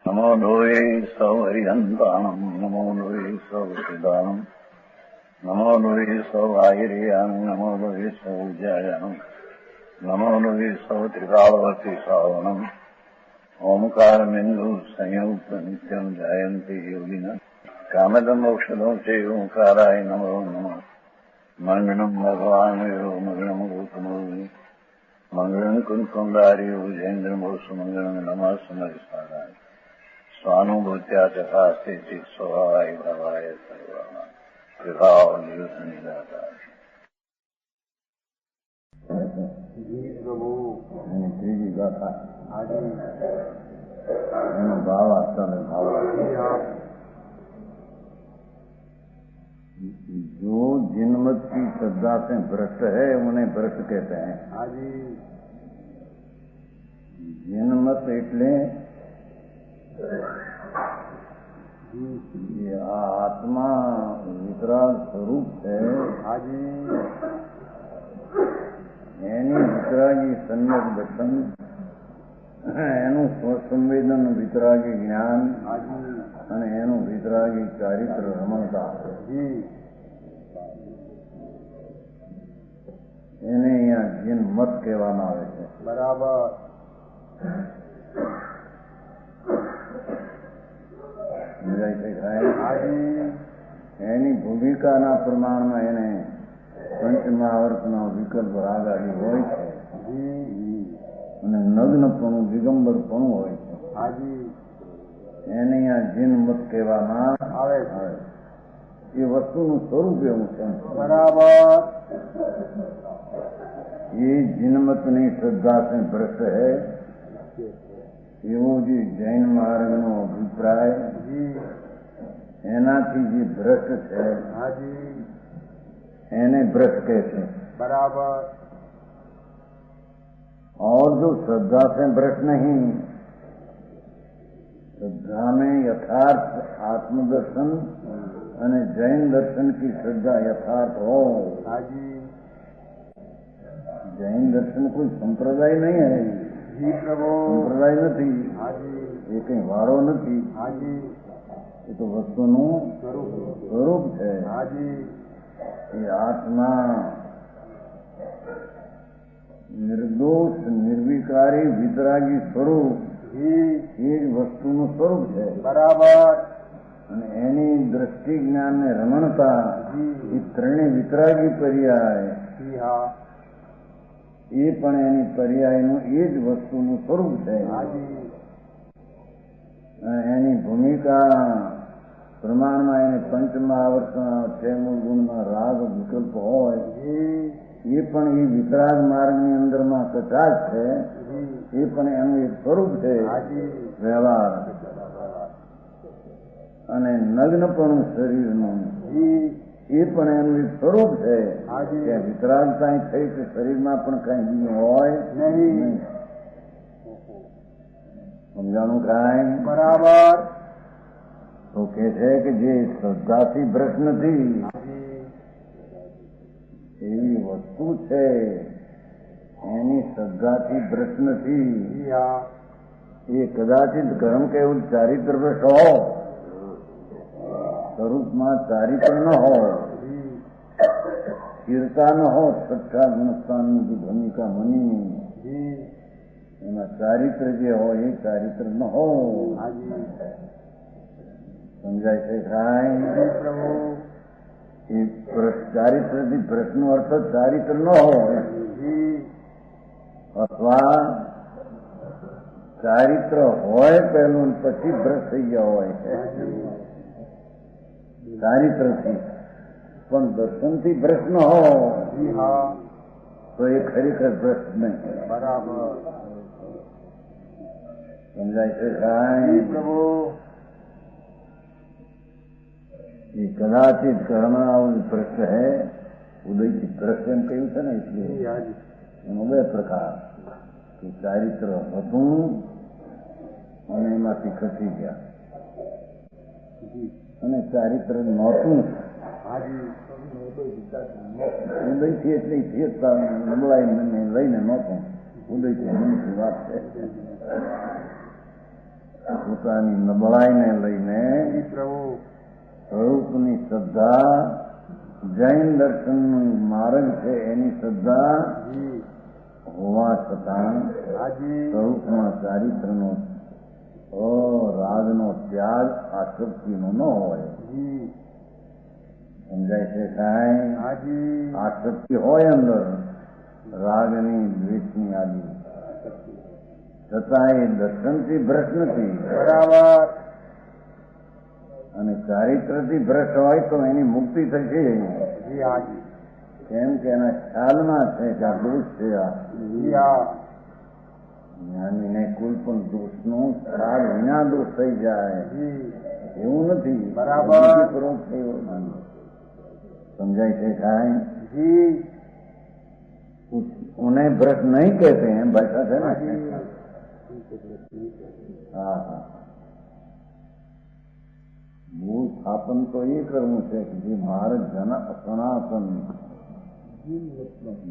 નમો લોહે સૌહરિહંતાણમ નમો લોહે સૌહૃદાનમ નમો લોહે સૌઆયર્યાન નમો લોહે સૌજાયાન નમો લોહે સૌત્રિકાળવતી સાવનમ ઓમકારમિંદુ સંયુક્ત નિત્યમ જાયંતી યોગિના કામદમ ઔષધો છે ઓંકારાય નમો નમઃ મંગળમ ભગવાન મંગળમ ગૌતમો મંગળમ કુંકુંડાર્યો જૈન્દ્રમોસુ મંગળમ નમઃ સમયસારાય સ્વાનુભૂત્યા ચકાસ્તે ચિત સ્વભાવાય ભાવાય સર્વા વિભાવ નિદાતા એની ત્રીજી ગાથા એનો ભાવ આપતા ને ભાવ जो जिनमत की श्रद्धा से भ्रष्ट है उन्हें भ्रष्ट कहते हैं। जिनमत એટલે आत्मा वितराग स्वरूप है એની વિતરાગી સમ્યક દર્શન એનું સ્વસંવેદન વિતરાગી જ્ઞાન અને એનું વિતરાગી ચારિત્ર રમણતા એને અહીંયા જીન મત કહેવામાં આવે છે. બરાબર. એની ભૂમિકાના પ્રમાણમાં એને પંચમહાવર્તનો વિકલ્પ રાગ આદિ હોય છે અને નગ્નપણું દિગંબરપણું હોય છે. એને અહીંયા જીન મત કહેવામાં આવે છે. એ વસ્તુનું સ્વરૂપ એવું છે. બરાબર. ये जिनमत नहीं श्रद्धा से भ्रष्ट है એવો જે જૈન માર્ગનો અભિપ્રાય એનાથી જે ભ્રષ્ટ છે એને भ्रष्ट કહે છે. बराबर. और जो श्रद्धा से भ्रष्ट नहीं, श्रद्धा में यथार्थ आत्मदर्शन અને જૈન દર્શન की श्रद्धा यथार्थ हो. જૈન દર્શન કોઈ સંપ્રદાય નહીં હે. સંપ્રદાય નથી, એ કઈ વાળો નથી, એ તો વસ્તુનું સ્વરૂપ છે. એ આત્મા નિર્દોષ નિર્વિકારી વિતરાગી સ્વરૂપ એ જ વસ્તુનું સ્વરૂપ છે. બરાબર. અને એની દ્રષ્ટિ જ્ઞાન ને રમણતા એ ત્રણેય વિતરાગી પર્યાય એ પણ એની પર્યાયનું એ જ વસ્તુનું સ્વરૂપ છે. એની ભૂમિકા પ્રમાણમાં એને પંચમહાવર્તના 6 ગુણના રાગ વિકલ્પ હોય એ પણ એ વિતરાગ માર્ગની અંદરમાં કચાશ છે. એ પણ એનું એક સ્વરૂપ છે વ્યવહાર. અને નગ્નપણું શરીરનું એ પણ એનું એક સ્વરૂપ છે. ત્યાં વિતરાગ કાંઈ થઈ કે શરીરમાં પણ કાંઈ બીજું હોય નહીં. સમજાણું કાંઈ? બરાબર. તો કે છે કે જે શ્રદ્ધાથી ભ્રષ્ટ નથી એવી વસ્તુ છે એની શ્રદ્ધાથી ભ્રષ્ટ નથી. એ કદાચિત કર્મ કે એવું ચારિત્ર ભ્રષ્ટ હો, સ્વરૂપમાં ચારિત્ર ન હોય, સ્થિરતા ન હોય, છઠ્ઠા ગુણસ્થાનની જે ભૂમિકા મની એમાં ચારિત્ર જે હોય એ ચારિત્ર ન હોય. સમજાય છે કાંઈ? એ ચારિત્રથી પ્રશ્નનો અર્થ ચારિત્ર ન હોય અથવા ચારિત્ર હોય પહેલું પછી ભ્રષ્ટ થઈ ગયા હોય છે. ચારિત્રથી પણ દર્શનથી ભ્રષ્ટ ન હોય તો એ ખરેખર ભ્રષ્ટ નહીં. બરાબર. સમજાય છે કાંઈ? પ્રભુ ये कदाचित कर्मणा भ्रष्ट है. उदय की भ्रष्ट एम કહ્યું છે ને, એટલે એનો બે પ્રકાર કે ચારિત્ર હતું અને એમાંથી ખસી ગયા અને ચારિત્ર નહોતું. ઉદયથી એટલે નબળાઈ લઈને નહોતું. ઉદયથી મનથી વાત છે. પોતાની નબળાઈને લઈને પ્રભુ સ્વરૂપની શ્રદ્ધા, જૈન દર્શનનો માર્ગ છે એની શ્રદ્ધા જી હોવા છતાં હાજી સ્વરૂપમાં ચારિત્રનો રાગનો ત્યાગ આસક્તિનો ન હોય. જી સમજાય છે કાંઈ? હાજી આસક્તિ હોય અંદર રાગની, દ્વેષની આદિ, છતાં એ દર્શનથી ભ્રષ્ટ નથી. બરાબર અને ચારિત્રથી ભ્રષ્ટ હોય તો એની મુક્તિ થશે. જી હાજી કેમ કે એના ખ્યાલમાં છે કે આ દોષ છે. આ જી હા જ્ઞાનીને કોઈ પણ દોષનો ખ્યાલ વિના દોષ થઈ જાય જી એવું નથી. બરાબર. પૂર્વક થયો નથી. समझाई से खाए जी उन्हें भ्रष्ट नहीं कहते हैं, भाषा है ना. हाँ हाँ मूल स्थापन तो ये करવું છે કે જે માર્ગ સનાતન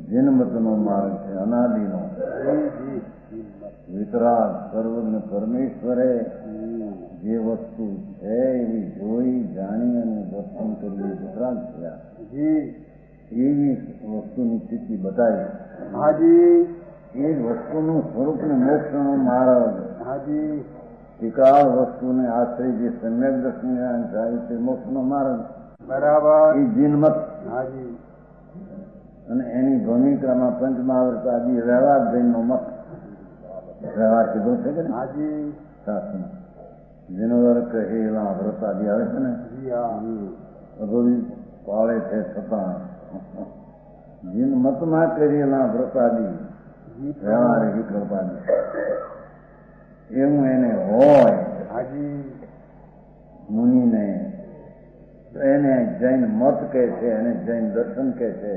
જન્મતનો માર્ગ છે, અનાદિનો વિતરાગ સર્વજ્ઞ પરમેશ્વરે જે વસ્તુ છે એવી જોઈ જાણી અને દર્શન કરી વિતરાગ થયા એવી વસ્તુની સ્થિતિ બતાવી. હાજી એ જ વસ્તુનું સ્વરૂપ ને મોક્ષનો માર્ગ. હાજી વિકાળ વસ્તુને આશ્રય જે સમ્યક દર્શન થાય તે મોક્ષનો માર્ગ. બરાબર એ જીનમત હાજી અને એની ભૂમિકામાં પંચમહાવર્ત આદિ વ્યવહાર જૈનનો મત. વ્યવહાર કીધો છે કે હાજી શાસ્ત્રમાં જીનવર કહેલા વ્રત આદિ આવે છે ને, જી હા બધું પાળે છે છતાં જીન મતમાં કરેલા વ્રત આદિ વ્યવહારે વિકલ્પ આદિ એવું એને હોય હાજી મુનિને તો એને જૈન મત કહે છે, એને જૈન દર્શન કહે છે,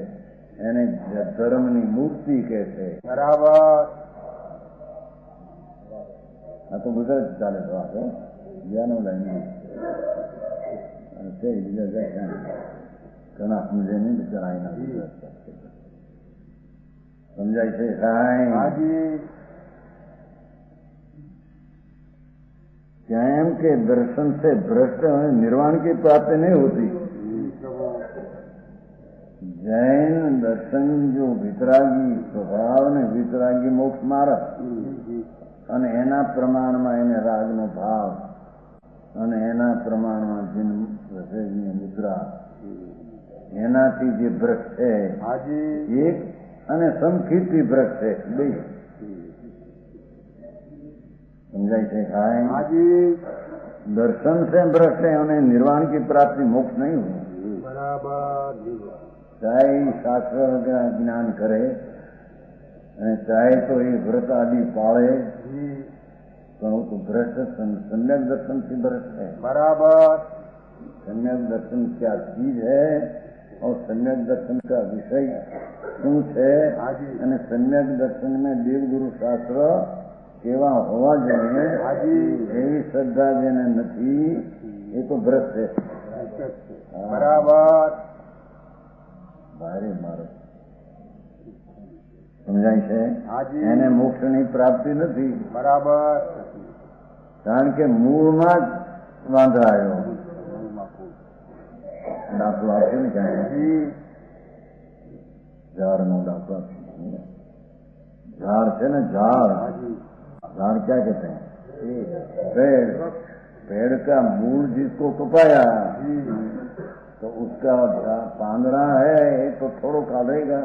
એને ધર્મની મૂર્તિ કહે છે. બરાબર આ તો ગુજરાત ચાલે છે વાત બીજાનો લાઈન છે બીજા જાય ઘણા સમજે નહીં બિચારા એના ગુજરાત સમજાય છે કાંઈ? હાજી क्या एम के दर्शन से भ्रष्ट निर्वाण की प्राप्ति नहीं होती. जैन दर्शन जो वितरागी स्वभाव ने वितरागी मोक्ष मार्ग અને એના પ્રમાણમાં એને રાગનો ભાવ અને એના પ્રમાણમાં જીન મુદ્રા એનાથી જે ભ્રષ્ટ છે હાજી એક અને સંકીર્તિ ભ્રષ્ટ છે બે. समझाई से खाए हाजी दर्शन से भ्रष्ट है उन्हें निर्वाण की प्राप्ति मोक्ष नहीं हुई. बराबर चाहे शास्त्र का ज्ञान करे चाहे तो ये व्रत आदि पाड़े तो भ्रष्ट सम्यक दर्शन से भ्रष्ट है. बराबर सम्यक दर्शन क्या चीज है और सम्यक दर्शन का विषय શું છે અને सम्यक दर्शन में देवगुरु शास्त्र કેવા હોવા જોઈએ એવી શ્રદ્ધા જેને નથી એ તો ભ્રષ્ટ છે. બરાબર ભારે મારો સમજાય છે. એને મોક્ષની પ્રાપ્તિ નથી. બરાબર કારણ કે મૂળમાં જ વાંધાયો. દાખલો આપ્યો ને ક્યાં ઝાડનો દાખલો આપ્યો. ઝાડ છે ને ઝાડ झाड़ क्या कहते हैं? पेड़. पेड़ का मूल जिसको कपाया तो उसका पांदड़ा है तो थोड़ो काटेगा.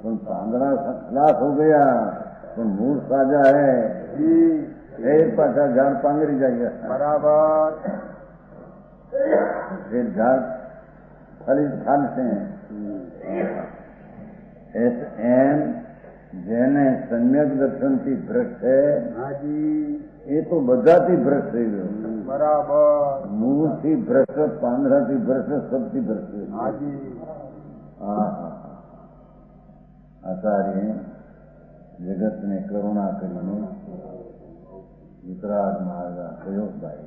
तो पांदड़ा खलास हो गया तो मूल साजा है एक पासा झाड़ पांगरी जाएगा. बराबर फिर झाड़ फलते हैं. एम જેને સમ્યક દર્શનથી ભ્રષ્ટ છે એ તો બધાથી ભ્રષ્ટ થઈ ગયો. બરાબર મૂળથી ભ્રષ્ટ, પાંદડાથી ભ્રષ્ટ, સબથી ભ્રષ્ટ. હા હા આચાર્ય જગતને કરુણા કરીને વિતરાગ માર્ગ કયો ભાઈ.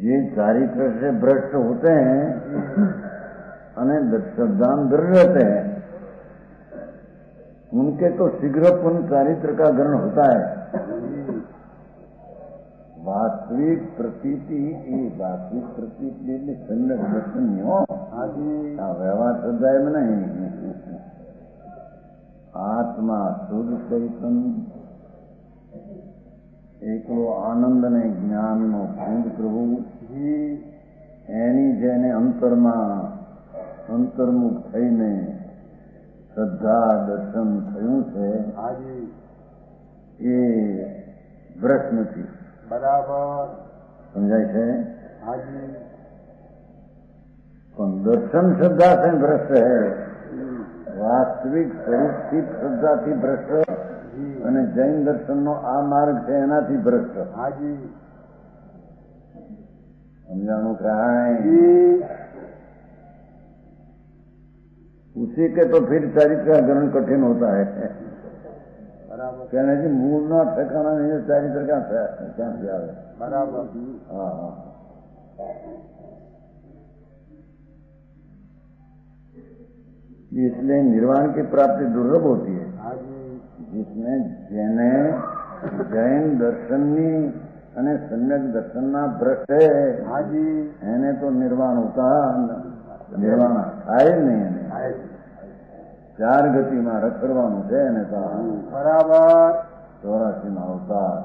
જે ચારિત્ર से भ्रष्ट होते हैं अने श्रद्धान दृढ़ रहते हैं उनके तो शीघ्र पुण्य चारित्र का ग्रहण होता है। वास्तविक प्रतीति એ વાસ્તવિક પ્રતીતિ એટલે સંલગ્ન દર્શન નહીં હો, આ વ્યવહાર શ્રદ્ધા એમ નહીં. આત્મા શુદ્ધ ચૈતન્ય એકલો આનંદ અને જ્ઞાનનો પૂંજ પ્રભુ એની જેને અંતર્મુખ થઈને શ્રદ્ધા દર્શન થયું છે એ બ્રશ નથી. બરાબર સમજાય છે? હાજી. પણ દર્શન શ્રદ્ધા છે ભ્રષ્ટ છે. વાસ્તવિક સ્વરૂપથી શ્રદ્ધાથી ભ્રષ્ટ અને જૈન દર્શનનો આ માર્ગ છે એનાથી ભ્રષ્ટ. હાજી. સમજાણું કાંઈ? उसी के तो फिर चारित्र का ग्रहण कठिन होता है. कहने जी मूल ना ठिकाना नहीं है, चारित्र क्या से आवे. बराबर. हाँ हाँ. इसलिए निर्वाण की प्राप्ति दुर्लभ होती है. जिसमें જેને જૈન દર્શનની અને સમ્યક દર્શનના ભ્રષ્ટ છે એને તો નિર્વાણ થાય જ નહીં. એને ચાર ગતિમાં રખડવાનું છે એને તો. બરાબર. 84 અવતાર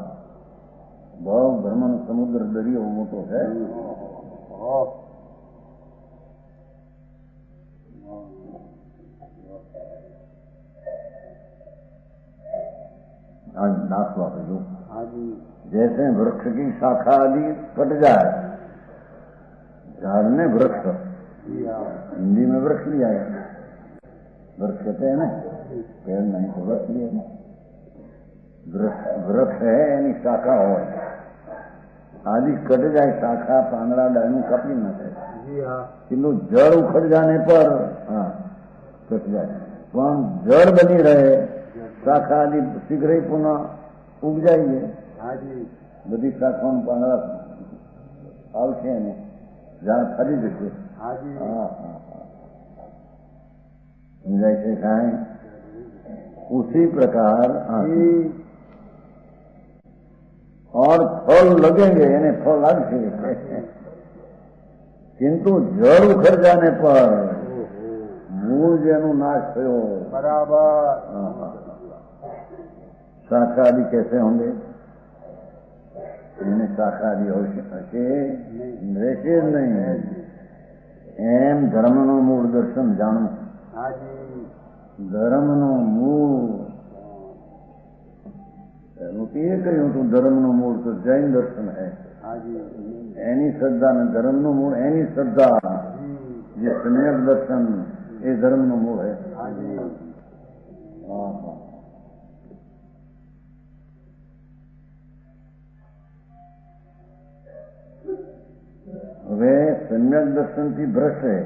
ભાવ બ્રહ્મનો સમુદ્ર દરિયો મોટો છે. आज दाखला जो जैसे वृक्ष की शाखा आदि कट जाए, झाड़ में वृक्ष, हिंदी में वृक्ष लिया है. वृक्ष कहते हैं ना, पेड़ नहीं तो वृक्ष लिया. वृक्ष है यानी शाखा हो आदि कट जाए, शाखा પાંદડા ડાળનું કાપી નાખે એટલું જળ ઉખડ जाने पर हाँ कट जाए. પણ જળ બની રહે, શાખા આદि શીઘ્ર પુનઃ ઉગ જાય. બધી શાખાઓનું પાંદડા આવશે ને ઝાડ ફરી જશે. હા હા હા. समझाय છે કાંઈ? उसी प्रकार और फल लगेंगे यानी फल लगશે, किंतु जड़ उखड़ जाने पर मूल જેનું नाश થયો. बराबर. शाखा आदि कैसे होंगे? इन्हें शाखा आदि हશે રહેશે જ નહીં. એમ ધર્મનો મૂળ દર્શન જાણવું. ધર્મનું મૂળ એ કહ્યું તું ધર્મનું મૂળ તો જૈન દર્શન હૈ. એની શ્રદ્ધા ને ધર્મનું મૂળ એની શ્રદ્ધા. જે સમ્યક દર્શન એ ધર્મનું મૂળ હૈ. હા હા. હવે सम्यक दर्शन की भ्रष्ट है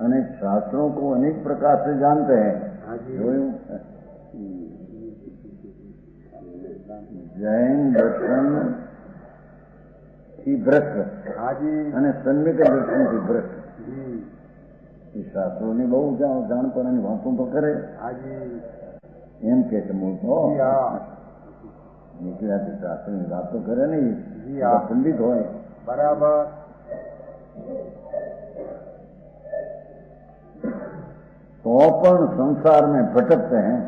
अनेक शास्त्रों को अनेक प्रकार से जानते हैं. जैन दर्शन की भ्रष्ट અને सम्यक दर्शन की भ्रष्ट. એ શાસ્ત્રોની બહુ જાણપણાની વાતો તો કરે એમ કે છે મૂળ તો નીકળ્યાથી શાસ્ત્રની વાતો કરે ને પંડિત હોય. बराबर. तो पण संसार में भटकते हैं.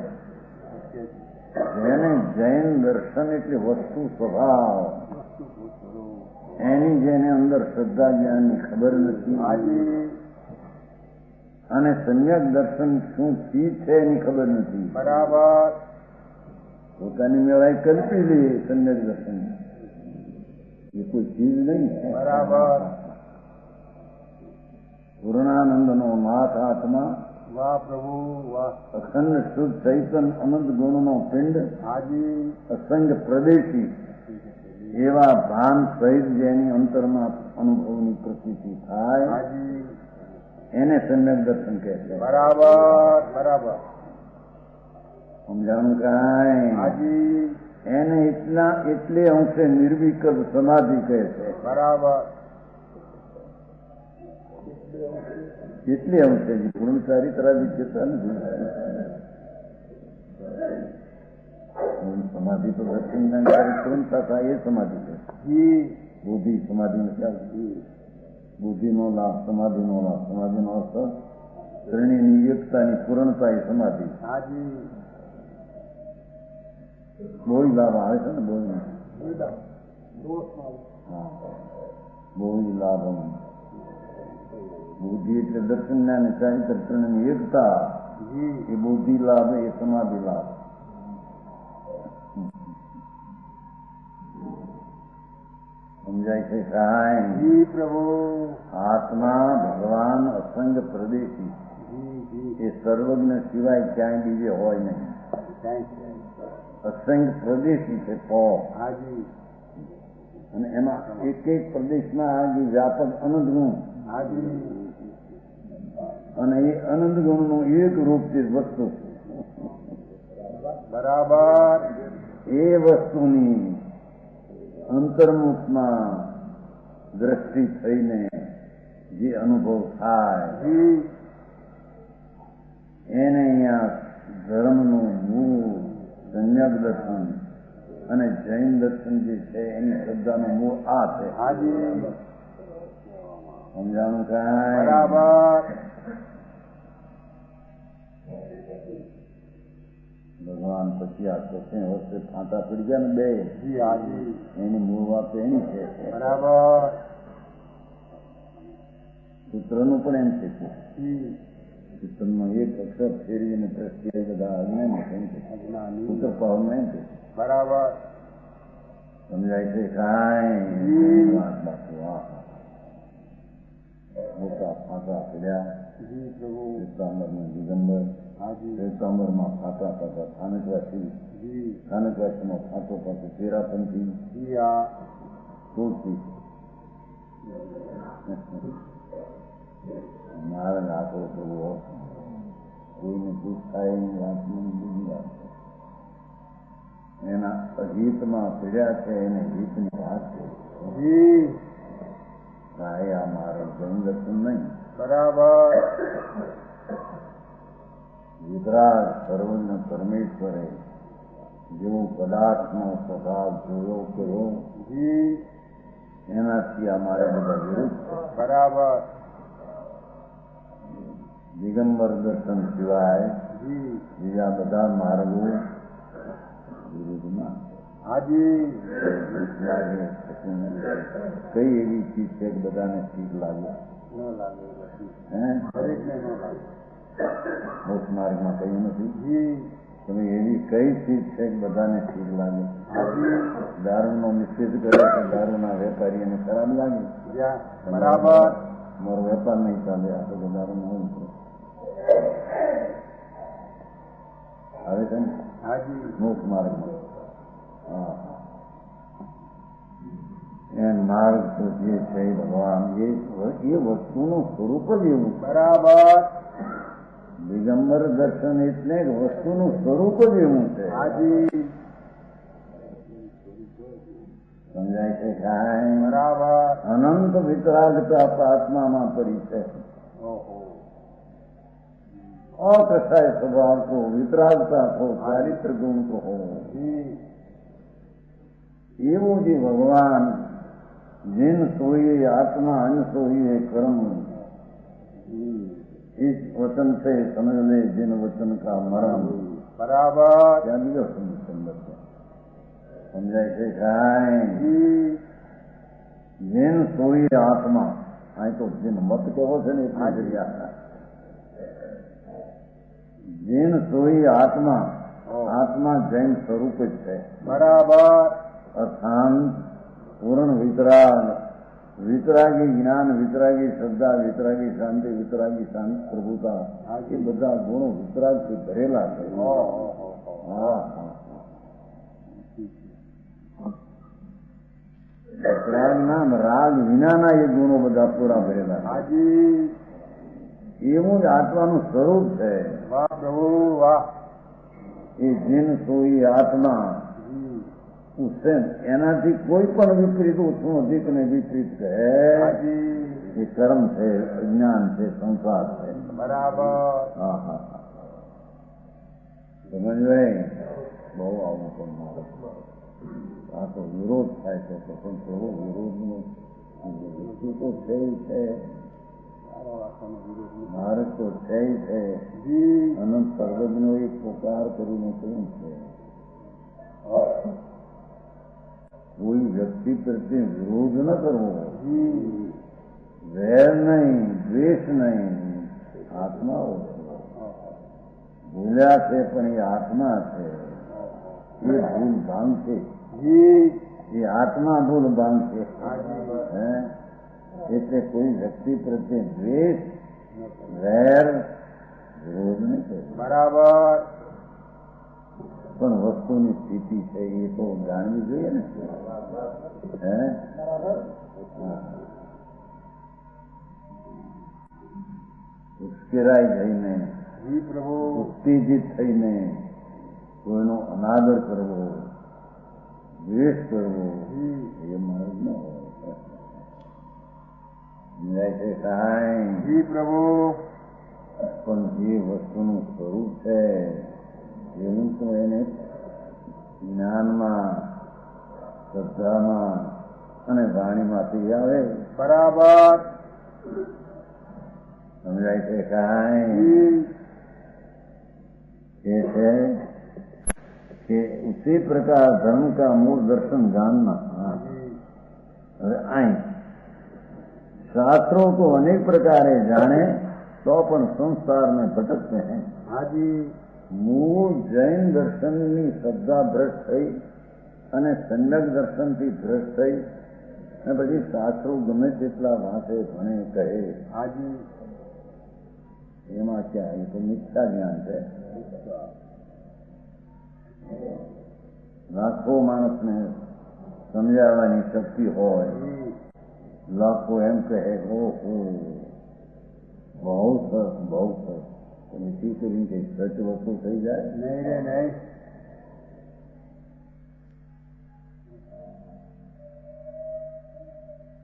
જેને જૈન દર્શન એટલે વસ્તુ સ્વભાવ એની જેને અંદર શ્રદ્ધા જ્ઞાનની ખબર નથી અને સમ્યક દર્શન શું ચીજ છે એની ખબર નથી. બરાબર. પોતાની મેળાએ કલ્પી લે સમ્યક દર્શન, એ કોઈ ચીજ નહીં. બરાબર. પૂર્ણાનંદનો નાથ આત્મા, વાહ પ્રભુ વાહ. અખંડ શુદ્ધ ચૈતન અનંત ગુણનો પિંડ, અસંગ પ્રદેશી એવા ભાન સહિત જેની અંતરમાં અનુભવની પ્રતીતિ થાય એને સમ્યક દર્શન કહે છે. બરાબર બરાબર. સમજાણું કાંઈ? એને એટલે અંશે નિર્વિકલ્પ સમાધિ કહે છે. બરાબર. એટલે અંશે પૂર્ણ ચારિત્રાદિ જતા નથી. समाधि तो दक्षिण तुरंत था, ये समाधि है જી बुद्धि समाधि में क्या बुद्धि नो लाभ समाधि नो लाभ समाधि नो अर्थ श्रेणी नियुक्ता पूर्णता ही समाधि હાજી બહુ લાભ આવે છે ને બહુ હા બહુ લાભ બુદ્ધિ એટલે દર્શન જ્ઞાન ચારિત્ર ત્રણની એકતા જી એ બુદ્ધિ લાભ એ સમાધિ લાભ સમજાય છે કાંઈ જી પ્રભુ આત્મા ભગવાન અસંગ પ્રદેશી જી જી એ સર્વજ્ઞ સિવાય ક્યાંય બીજે હોય નહીં થેન્ક યુ અસંગ પ્રદેશી છે પો હાજી અને એમાં એક એક પ્રદેશમાં જે વ્યાપક અનંત ગુણ હાજી અને એ અનંત ગુણનું એક રૂપ છે વસ્તુ બરાબર એ વસ્તુની અંતર્મુખમાં દ્રષ્ટિ થઈને જે અનુભવ થાય જી એને અહીંયા ધર્મનું મૂળ સંયમ દર્શન અને જૈન દર્શન જે છે એની શ્રદ્ધાનું મૂળ આ છે હાજી સમજાણું કાંઈ બરાબર ભગવાન પછી આ 60 વર્ષે ફાંટા પડી ગયા ને બે જી હાજી એની મૂળ વાત એની છે બરાબર સૂત્રનું પણ એમ છે કે જી સૂત્રમાં એક અક્ષર ફેરવીને દ્રષ્ટિએ બધા અજ્ઞાની એમ છે અજ્ઞાની સૂત્ર પાવનમાં એમ છે બરાબર સમજાય છે કાંઈ જી. વાત બાકી વાહ મોટા ફાંટા પડ્યા જી પ્રભુ શ્વેતાંબરના દિગંબર હાજી શ્વેતાંબરમાં ફાંટા પાતા સ્થાનકવાસી જી સ્થાનકવાસીમાં ફાંટો પાતો તેરાપંથી જી આ તુલસી નારાયણ આખો પ્રભુ કોઈને દુઃખ થાય એની વાત મને બીજી વાત છે એના અહિતમાં પીડ્યા છે એને હિતની વાત છે જી કાંઈ આ મારે જૈન દર્શન નહીં બરાબર વિતરાગ સર્વજ્ઞ પરમેશ્વરે જેવો પદાર્થનો સ્વભાવ જોયો કર્યો જી એનાથી આ મારે બધા વિરુદ્ધ છે બરાબર દિગંબર દર્શન સિવાય જી બીજા બધા માર્ગો વિરુદ્ધમાં હાજી લાગે કઈ એવી ચીજ છે કે બધાને ઠીક લાગે ન લાગે પછી હે દરેકને ન લાગે મોક્ષ માર્ગમાં કહ્યું નથી જી તમે એવી કઈ ચીજ છે કે બધાને ઠીક લાગે હાજી દારૂનો નિષેધ કર્યો તો દારૂના વેપારીઓને ખરાબ લાગે જ્યાં બરાબર મારો વેપાર નહીં ચાલે આ તો દારૂ નહીં આવે છે ને હાજી મોક્ષ માર્ગમાં હા એ માર્ગ તો જે છે ભગવાન એ વસ્તુનું સ્વરૂપ જ એવું છે બરાબર દિગંબર દર્શન એટલે વસ્તુનું સ્વરૂપ જ એવું છે હાજી સમજાય છે કાંઈ બરાબર અનંત વિતરાગતા આત્મામાં પડી છે ઓહો અકસાય સ્વભાવ को વિતરાગતા को ચારિત્ર ગુણ को हो જી એવું જે ભગવાન जिन सोइए आत्मा अन सोइए कर्म જી इस वचन से समझ ले जिन वचन का मरण બરાબર क्या બીજો સંદર્ભ છે સમજાય છે કાંઈ જી जिन सोइए आत्मा અહીં તો जिन મત કેવો છે ને એટલી જગ્યા जिन सोई आत्मा आत्मा जैन स्वरूप જ છે બરાબર અશાંત પૂર્ણ વિતરાગ વિતરાગી જ્ઞાન વિતરાગી શ્રદ્ધા વિતરાગી શાંતિ વિતરાગી શાંત પ્રભુતા એ બધા ગુણો વિતરાગથી ભરેલા છે ઓહો હા વિતરાગ નામ રાગ વિનાના એ ગુણો બધા પૂરા ભરેલા છે હાજી એવું જ આત્માનું સ્વરૂપ છે વાહ પ્રભુ વાહ એ જીન સોઈ આત્મા જી उससे એનાથી કોઈ પણ વિપરીત ઓછું અધિક ને વિપરીત કહે હાજી એ કર્મ છે અજ્ઞાન છે સંસાર છે બરાબર હા હા સમજવાય બહુ આવું પણ મારે આ તો વિરોધ થાય છે તો પણ થોડો વિરોધનો વસ્તુ તો છે છે મારે તો છે છે અનંત સર્વજ્ઞો એક પોકાર કરીને કેમ છે કોઈ વ્યક્તિ પ્રત્યે વિરોધ ન કરવો વેર નહીં દ્વેષ નહીં આત્માઓ ભૂલ્યા છે પણ એ આત્મા છે એ ભૂલ ભાંગ છે એ આત્મા ભૂલ ભાંગ છે એટલે કોઈ વ્યક્તિ પ્રત્યે દ્વેષ વેર વિરોધ નહીં કરે બરાબર પણ વસ્તુની સ્થિતિ છે એ તો જાણવી જોઈએ ને ઉશ્કેરાઈ જઈને પ્રભુ ઉત્તેજિત થઈને કોઈનો અનાદર કરવો દ્વેષ કરવો એ માર્ગ ન હોય છે કાંઈ પ્રભુ પણ જે વસ્તુનું સ્વરૂપ છે એવું તો એને જ્ઞાનમાં શ્રદ્ધામાં અને વાણીમાંથી આવે બરાબર સમજાય છે કાંઈ ये है कि उसी प्रकार धर्म का मूल दर्शन जानना आई शास्त्रों को अनेक प्रकार जाने तो अपन संसार में भटकते हैं हाजी मूल जैन दर्शन ની શ્રદ્ધા ભ્રષ્ટ થઈ અને સમ્યક દર્શનથી ભ્રષ્ટ થઈ અને પછી શાસ્ત્રો ગમે તેટલા વાંચે ભણે કહે હાજી એમાં ક્યાં એ તો મિથ્યા જ્ઞાન છે લાખો માણસને સમજાવવાની શક્તિ હોય લાખો એમ કહે ઓહો બહુ સરસ બહુ સરસ તમે શું કરીને કઈ સચ વસ્તુ થઈ જાય નહીં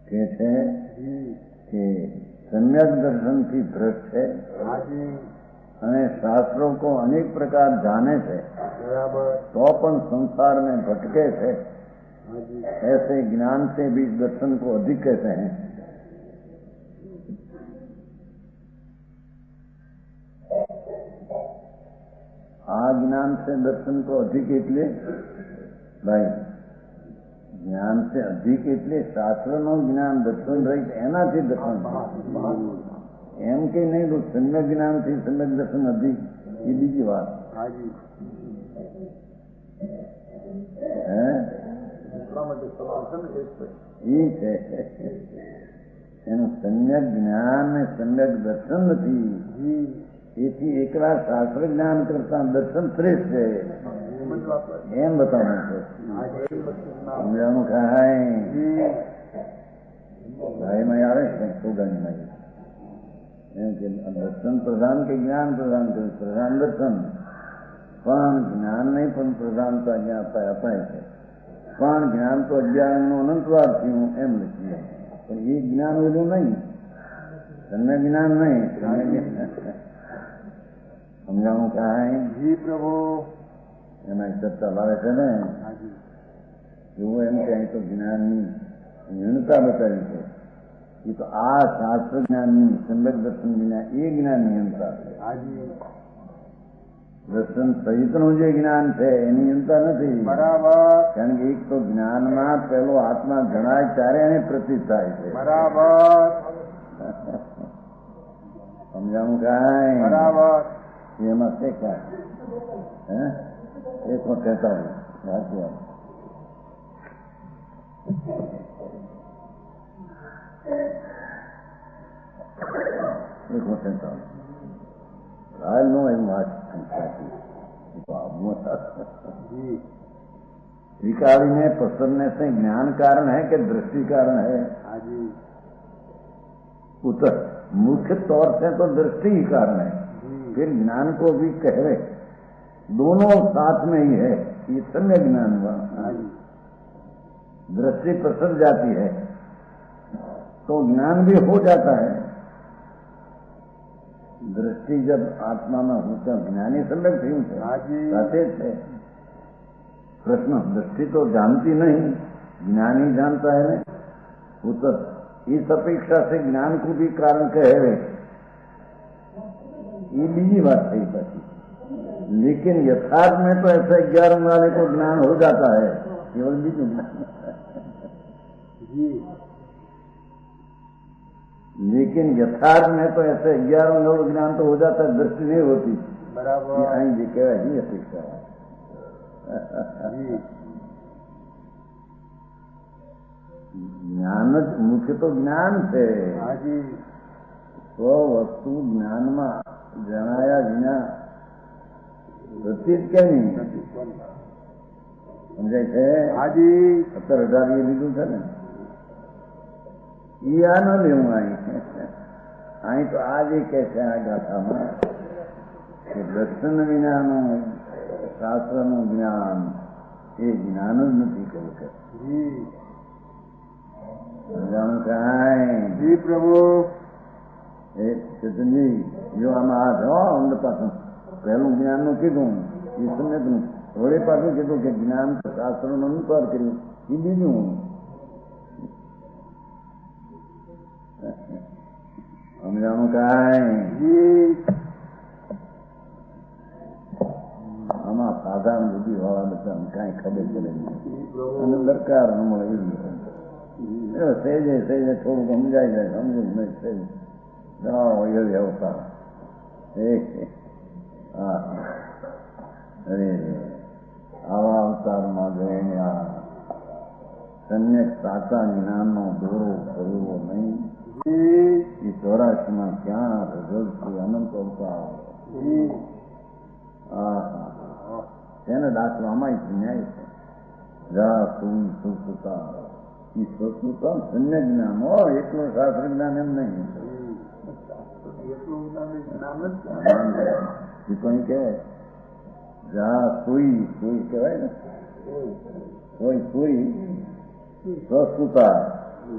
કે છે કે સમ્યક દર્શનથી ભ્રષ્ટ છે હાજી અને शास्त्रों को अनेक प्रकार जाने से बराबर तो पण संसार में भटके थे हाजी ऐसे ज्ञान से भी दर्शन को अधिक कहते हैं आ ज्ञान से दर्शन को अधिक એટલે ભાઈ જ્ઞાન से अधिक એટલે શાસ્ત્રનું જ્ઞાન દર્શન રહિત એનાથી દર્શન એમ કે નહીં તો સમ્યક જ્ઞાનથી સમ્યક દર્શન અધિક એ બીજી વાત હાજી એ છે એનું સમ્યક જ્ઞાન ને સમ્યક દર્શન નથી એથી એકલા શાસ્ત્ર જ્ઞાન કરતા દર્શન શ્રેષ્ઠ છે એમ બતાવવાનું છે સમજાવવાનું કાંઈ ભાઈમાં આવે છે સોગાની એમ કે દર્શન પ્રધાન કે જ્ઞાન પ્રધાન કર્યું પ્રધાન દર્શન પણ જ્ઞાન નહીં પણ પ્રધાનતા જ્ઞાન અપાય છે પણ જ્ઞાન તો અજ્ઞાનનું અનંતવાર થયું એમ લખીએ પણ એ જ્ઞાન બધું નહીં તમને જ્ઞાન નહીં સમજાવવાનું કાંઈ પ્રભુ એમાં ચર્ચા લાવે છે ને એવું એમ કે અહીં તો જ્ઞાનની ન્યૂનતા બતાવી છે એ તો આ શાસ્ત્ર જ્ઞાનની સમ્યક દર્શન વિના એ જ્ઞાનની ન્યૂનતા છે દર્શન સહિતનું જે જ્ઞાન છે એની ન્યૂનતા નથી બરાબર કારણ કે એક તો જ્ઞાનમાં પેલો આત્મા જણાય ત્યારે એને પ્રતીત થાય છે બરાબર સમજાવું કાંઈ બરાબર એમાં છે કાંઈ હે 143 સાચી વાત नो विकारिने प्रसन्नने से ज्ञान कारण है कि दृष्टि कारण है उत्तर मुख्य तौर से तो दृष्टि ही कारण है फिर ज्ञान को भी कहे दोनों साथ में ही है ये सम्य ज्ञान हुआ दृष्टि प्रसर जाती है तो ज्ञान भी हो जाता है દ્રષ્ટિ જબ આત્મામાં હું તો જ્ઞાની સંલગ્ન થયું છે હાજી સાથે જ છે प्रश्न दृष्टि तो जानती नहीं, ज्ञानी जानता है ना। उत्तर इस अपेक्षा से ज्ञान को भी कारण कहे, ये बीजी बात सही बात। लेकिन यथार्थ में तो ऐसे 11 वाले को ज्ञान हो जाता है, केवल बीजू जी। लेकिन यथार्थ में तो ऐसे 11 वालों ज्ञान तो हो जाता है, दृष्टि नहीं होती बराबर। आई जी कह ही अपेक्षा है જ્ઞાન જ મુખ્ય તો જ્ઞાન છે તો વસ્તુ જ્ઞાનમાં જણાયા વિના પ્રતીત કે નહીં સમજાય છે હાજી 17-18 લીધું છે ને ઈ આ ન લેવું અહીં તો આજે કે છે આ ગાથામાં કે દર્શન વિનાનું શાસ્ત્રનું જ્ઞાન એ જ્ઞાન જ નથી કહ્યું કે જાણું કાંઈ જી પ્રભુ એ ચેતનજી જો આમાં આ જો અમને પાછું પહેલું જ્ઞાનનું કીધું એ સમજનું વળે પાછું કીધું કે જ્ઞાન શાસ્ત્રનો અનુસાર કર્યું એ બીજું સમજાણું કાંઈ આમાં સાધારણ બુદ્ધિ વાળા બધા કાંઈ ખબર પડે નહીં અને દરકાર ન મળે એવી સહેજે સહેજે થોડુંક સમજાય જાય સમજવું નહીં સહેજ જણાવો એવી અવતાર હા અરે આવા અવતારમાં જઈને આ સમ્યક સાચા જ્ઞાનનો દોરો કરવો નહીં એ 84માં ક્યાં રિઝલ્ટ છે અનંત અવતાર તેને દાખલામાં ન્યાય છે જા સુતા એ સ્વસ્વતા સમ્ય જ્ઞાન હો એટલું શાસ્ત્ર જ્ઞાન એમ નહીં કોઈ કે જા સુઈ કહેવાય ને કોઈ સુઈ સ્વસ્વતા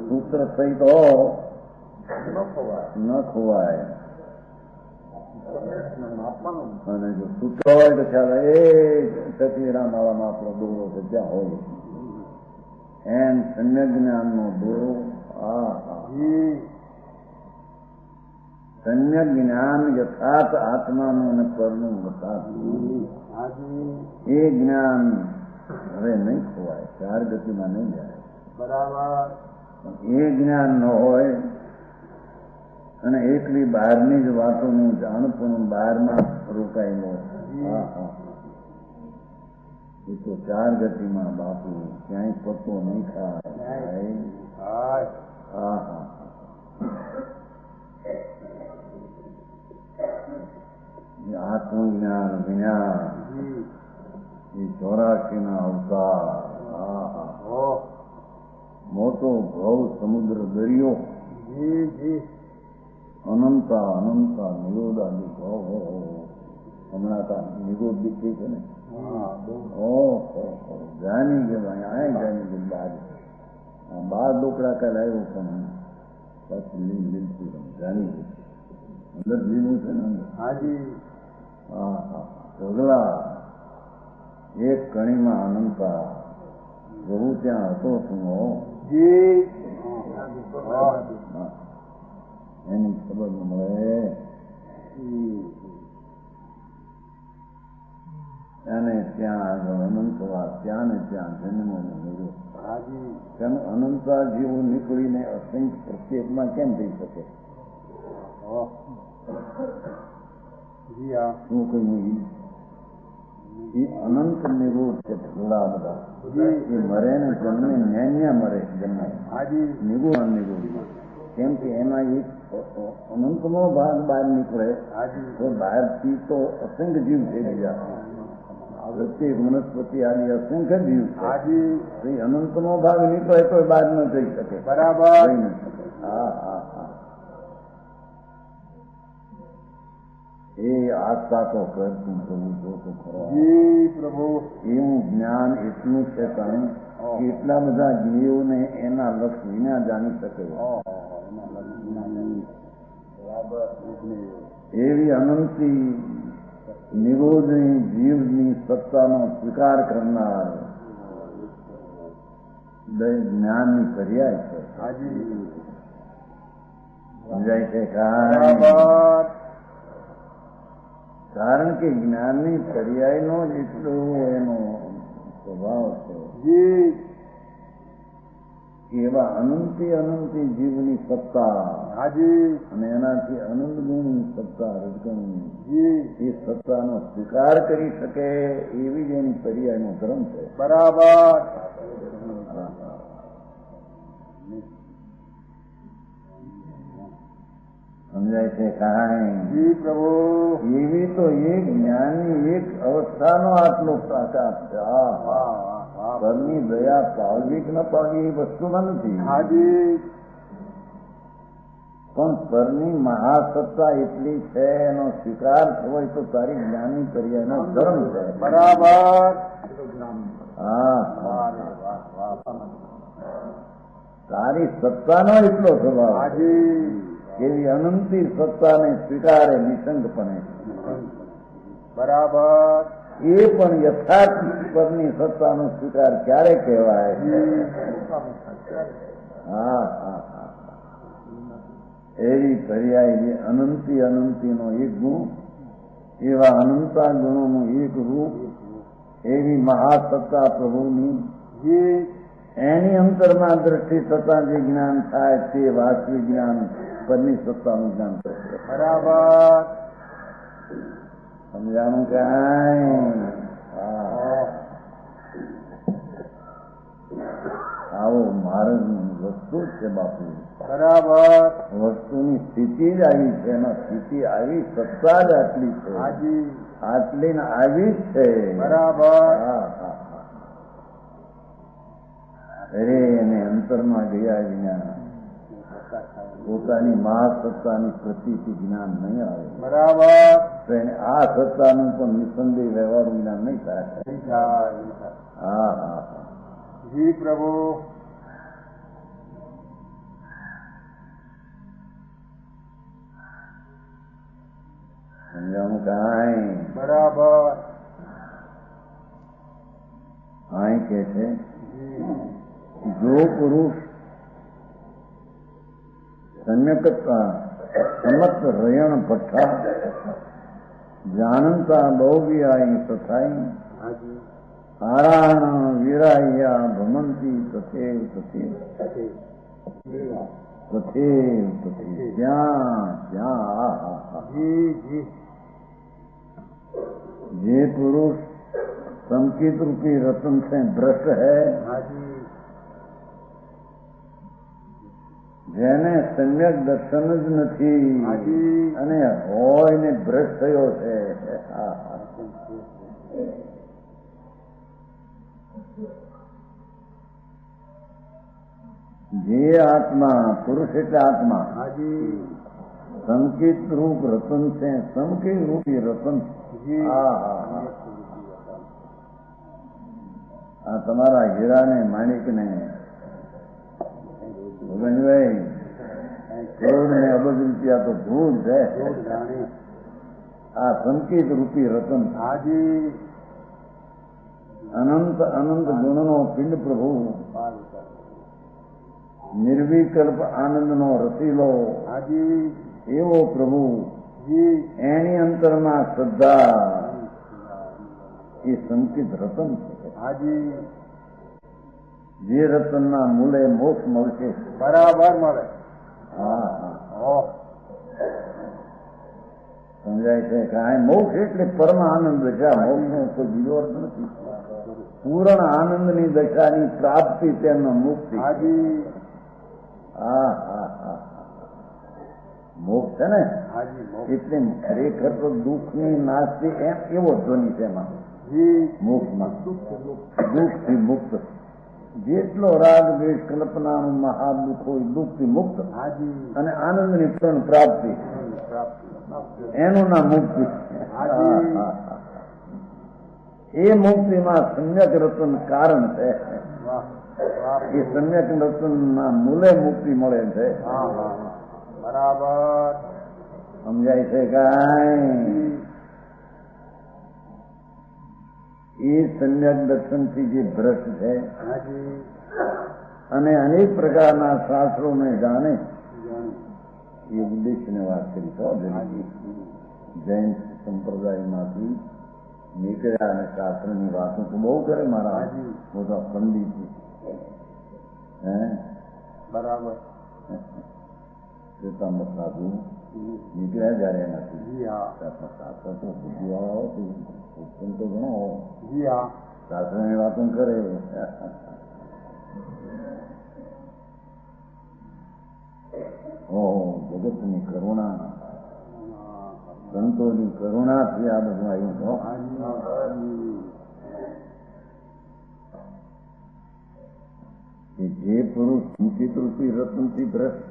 સૂત્ર સહિત હો ન ખોવાય અને જો સૂત્ર હોય તો ખ્યાલ એ સતીરામ વાળામાં આપણો દોરો છે ત્યાં હોય એમ સમ્ય જ્ઞાનનો દોરો સમ્ય જ્ઞાન યથાર્થ આત્માનું અને પરનું એ જ્ઞાન હવે નહીં ખોવાય, 4 ગતિમાં નહીં જાય બરાબર. એ જ્ઞાન ન હોય અને એકલી બહારની જ વાતોનું જાણપણું બહારમાં રોકાયેલો એ તો 4 ગતિમાં બાપુ ક્યાંય પત્તો નહીં ખાય. આત્મજ્ઞાન વિના એ 84ના અવતાર મોટો ભવ સમુદ્ર દરિયો અનંતા નિરોધાદિ હમણાં તા નિરોધ દીખી છે ને જાની કે ભાઈ આ જાની કે બાર ડોકડા કાલ આવ્યો પણ પછી લીલતું જાની અંદર લીલું છે ને હાજી ઢગલા એક કણીમાં અનંતા બહુ ત્યાં હતો શું એની ખબર ન મળે. ત્યાંને ત્યાં આગળ અનંતવા ત્યાં ને ત્યાં જન્મ નિરોધ અનંતા જેવું નીકળીને અસંખ્ય પ્રત્યેકમાં કેમ થઈ શકે? શું કહ્યું? એ અનંત નિરોધ છે. ઢગલા બધા એ મરે ને જન્મે ન્યા મરે જન્મે નિરોધમાં. કેમ કે એમાં એક અનંતનો ભાગ બહાર નીકળે તો બહારથી તો અસંખ્ય જીવ થઈ ગયા. પ્રત્યેક વનસ્પતિ આદિ અસંખ્ય જીવ છે. અનંતનો ભાગ નીકળે તો બહાર ન જઈ શકે. બરાબર. એ આસ્થા તો કરતું કરવું જોતું ખરો. પ્રભુ એવું જ્ઞાન એટલું છે કારણ કે એટલા બધા જીવોને એના લક્ષ વિના જાણી શકે. બરાબર. એવી અનંતી નિરોધની જીવની સત્તાનો સ્વીકાર કરનાર જ્ઞાનની પર્યાય છે. હાજી. સમજાય છે કાંઈ? બરાબર. કારણ કે જ્ઞાનની પર્યાયનો જ એટલો એનો સ્વભાવ છે. જી. એવા અનંતી જીવની સત્તા હાજી. અને એનાથી અનંત ગુણની સત્તા રજગણની જી. એ સત્તાનો સ્વીકાર કરી શકે એવી જ એની પર્યાયનો ધર્મ છે. બરાબર. સમજાય છે કાંઈ? જી પ્રભુ. એવી તો એક જ્ઞાનની એક અવસ્થાનો આટલો તાકાત છે. વાહ, વાહ, વાહ. પરની દયા પાળવી કે ન પાળવી એ વસ્તુમાં નથી, હાજી. પણ પરની મહાસત્તા એટલી છે એનો સ્વીકાર થયો તો તારી જ્ઞાનની પર્યાયનો ધર્મ છે. બરાબર. હા, વાહ રે વાહ, વાહ. તારી સત્તાનો એટલો સ્વભાવ હાજી. એવી અનંતી સત્તાને સ્વીકારે નિસંગપણે. બરાબર. એ પણ યથાર્થ પરની સત્તાનો સ્વીકાર ક્યારે કહેવાય? હા હા હા. એવી પર્યાય જે અનંતીનો એક ગુણ, એવા અનંતા ગુણોનું એક રૂપ, એવી મહાસત્તા પ્રભુની જી. એની અંતરમાં દ્રષ્ટિ થતા જે જ્ઞાન થાય તે વાસ્તવિક જ્ઞાન પરની સત્તાનું જ્ઞાન થશે. બરાબર. સમજાણું કાંઈ? હા. આવો માર્ગની વસ્તુ જ છે બાપુ. બરાબર. વસ્તુની સ્થિતિ જ આવી છે, એમાં સ્થિતિ આવી, સત્તા જ આટલી છે. હાજી. આટલી ને આવી જ છે. બરાબર. હા હા હા. અરે એને અંતરમાં ગયા વિના પોતાની મહાસત્તાની પ્રતીતિ જ્ઞાન નહીં આવે. બરાબર. તો એને આ સત્તાનું પણ નિસંદેહ વ્યવહારનું જ્ઞાન નહીં થાય. હા હા હા. જી પ્રભુ. સમજાણું કાંઈ? બરાબર. અહીં કે છે જો પુરુષ સમત રયણ ભઠ્ઠા જાનંતા બહુવિયાય તથાઈ હાજી. આરાણ વિરાયા ભ્રમંતી તથેવ તથેવ તથેવ તથેવ. ત્યાં ત્યાં જી. જી. જે પુરુષ संकित रूपी रतन से भ्रष्ट है, हाजी. જેને સમ્યક દર્શન જ નથી હાજી. અને હોય ને ભ્રષ્ટ થયો છે. જે આત્મા પુરુષ એટલે આત્મા હાજી. સંકિત રૂપ રતન છે, સંકિત રૂપી રતન. જી. હા હા હા. આ તમારા હીરાને માણિકને ભગનભાઈ કરોડ ને અબજ રૂપિયા તો ધૂળ છે. આ સંકિત રૂપી રતન હાજી. અનંત ગુણનો પિંડ પ્રભુ, નિર્વિકલ્પ આનંદનો રસીલો હાજી. એવો પ્રભુ, જી. એની અંતરમાં શ્રદ્ધા એ સંકિત રતન છે. હાજી. જે રતનના મૂલે મોક્ષ મળશે. બરાબર મળે. હા હા. સમજાય છે કાંઈ? મોક્ષ એટલે પરમ આનંદ દશા. મોક્ષનો કોઈ બીજો અર્થ નથી. પૂર્ણ આનંદની દશાની પ્રાપ્તિ તેમનો મુક્તિ. હાજી. હા હા હા. મોક્ષ છે ને હાજી. એટલે ખરેખર તો દુઃખની નાશથી એમ એવો ધ્વનિ છે એમાં. જી. મોક્ષમાં દુઃખથી મુક્ત. જેટલો રાગ દ્વેષ કલ્પનાનું મહાદુઃખ હોય દુઃખથી મુક્ત. હાજી. અને આનંદની પૂર્ણ પ્રાપ્તિ એનું નામ મુક્તિ. એ મુક્તિમાં સમ્યક રતન કારણ છે. એ સમ્યક રતનના મૂલે મુક્તિ મળે છે. બરાબર. સમજાય છે કાંઈ? એ સમ્યક દર્શનથી જે ભ્રષ્ટ છે હાજી અને અનેક પ્રકારના શાસ્ત્રોને જાણે જાણી એ ઉદ્દેશને વાત કરી તો હાજી જૈન સંપ્રદાયમાંથી નીકળ્યા અને શાસ્ત્રની વાતો તો બહુ કરે મારા હાજી. મોટા પંડિત હે બરાબર શ્વેતાંબર સાધુ નીકળ્યા જયારે એનાથી જી હા શાસ્ત્ર તો બુદ્ધિવાળા હોય ઉત્પન્ન તો ઘણો હોય જી હા શાસ્ત્રની વાતો કરે જગતની કરુણા સંતોની કરુણાથી આ બધું આવ્યું તો હાજી કે જે પુરુષ ચિંતિતૃથી રત્નથી ભ્રષ્ટ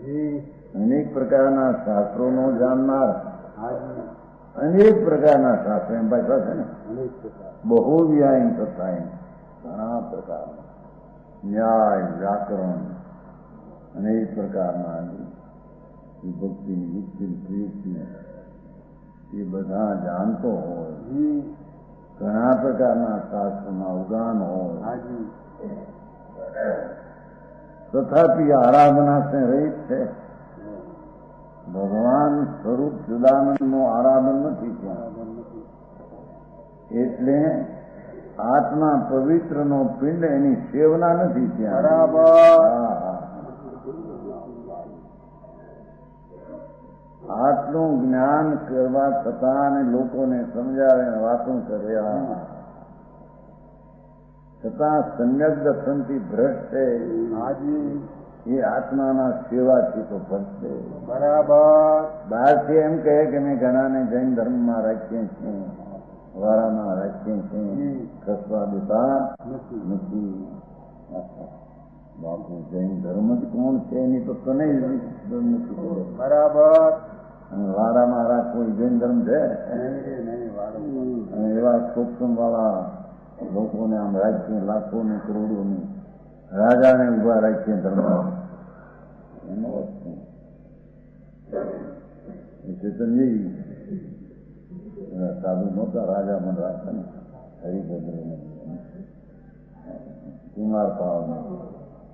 જી અનેક પ્રકારના શાસ્ત્રોનો જાણનાર હાજી અનેક પ્રકારના શાસ્ત્રો એમ પાછા છે ને અનેક પ્રકાર બહુ વ્યાયન થતા એમ ઘણા પ્રકારના ન્યાય વ્યાકરણ અનેક પ્રકારના વિભક્તિની યુક્તિની પ્રયુક્તિ એ બધા જાણતો હોય જી ઘણા પ્રકારના શાસ્ત્રના ઉદાન હોય હાજી તથાપી આરાધના સે રહિત છે ભગવાન સ્વરૂપ સદાનંદનું આરાધન નથી ત્યાં બરાબર નથી એટલે આત્મા પવિત્રનો પિંડ એની સેવના નથી ત્યાં બરાબર હા, હા. આટલું જ્ઞાન કરવા છતાં અને લોકોને સમજાવે અને વાતો કર્યા છતાં સમ્યક દર્શનથી ભ્રષ્ટ છે હાજી એ આત્માના સેવાથી તો ભટશે બરાબર બહારથી એમ કહે કે મેં ઘણાને જૈન ધર્મમાં રાખીએ છીએ વારામાં રાખીએ છીએ ખસવા દેતા નથી નથી બાપુ જૈન ધર્મ જ કોણ છે એની તો તને જ નથી ખબર. બરાબર અને વારામાં રાખવું એ જૈન ધર્મ છે નહીં વારંવાર અને એવા સૂક્ષ્મ વાળા લોકોને આમ રાખીએ લાખોને કરોડોની રાજાને ઉભા રાખીએ ધર્મ એનો અર્થ શું? એ ચેતનજી સાધુ નહોતા રાજા મને રાખતા ને હરિભદ્રને કુમાર પાવ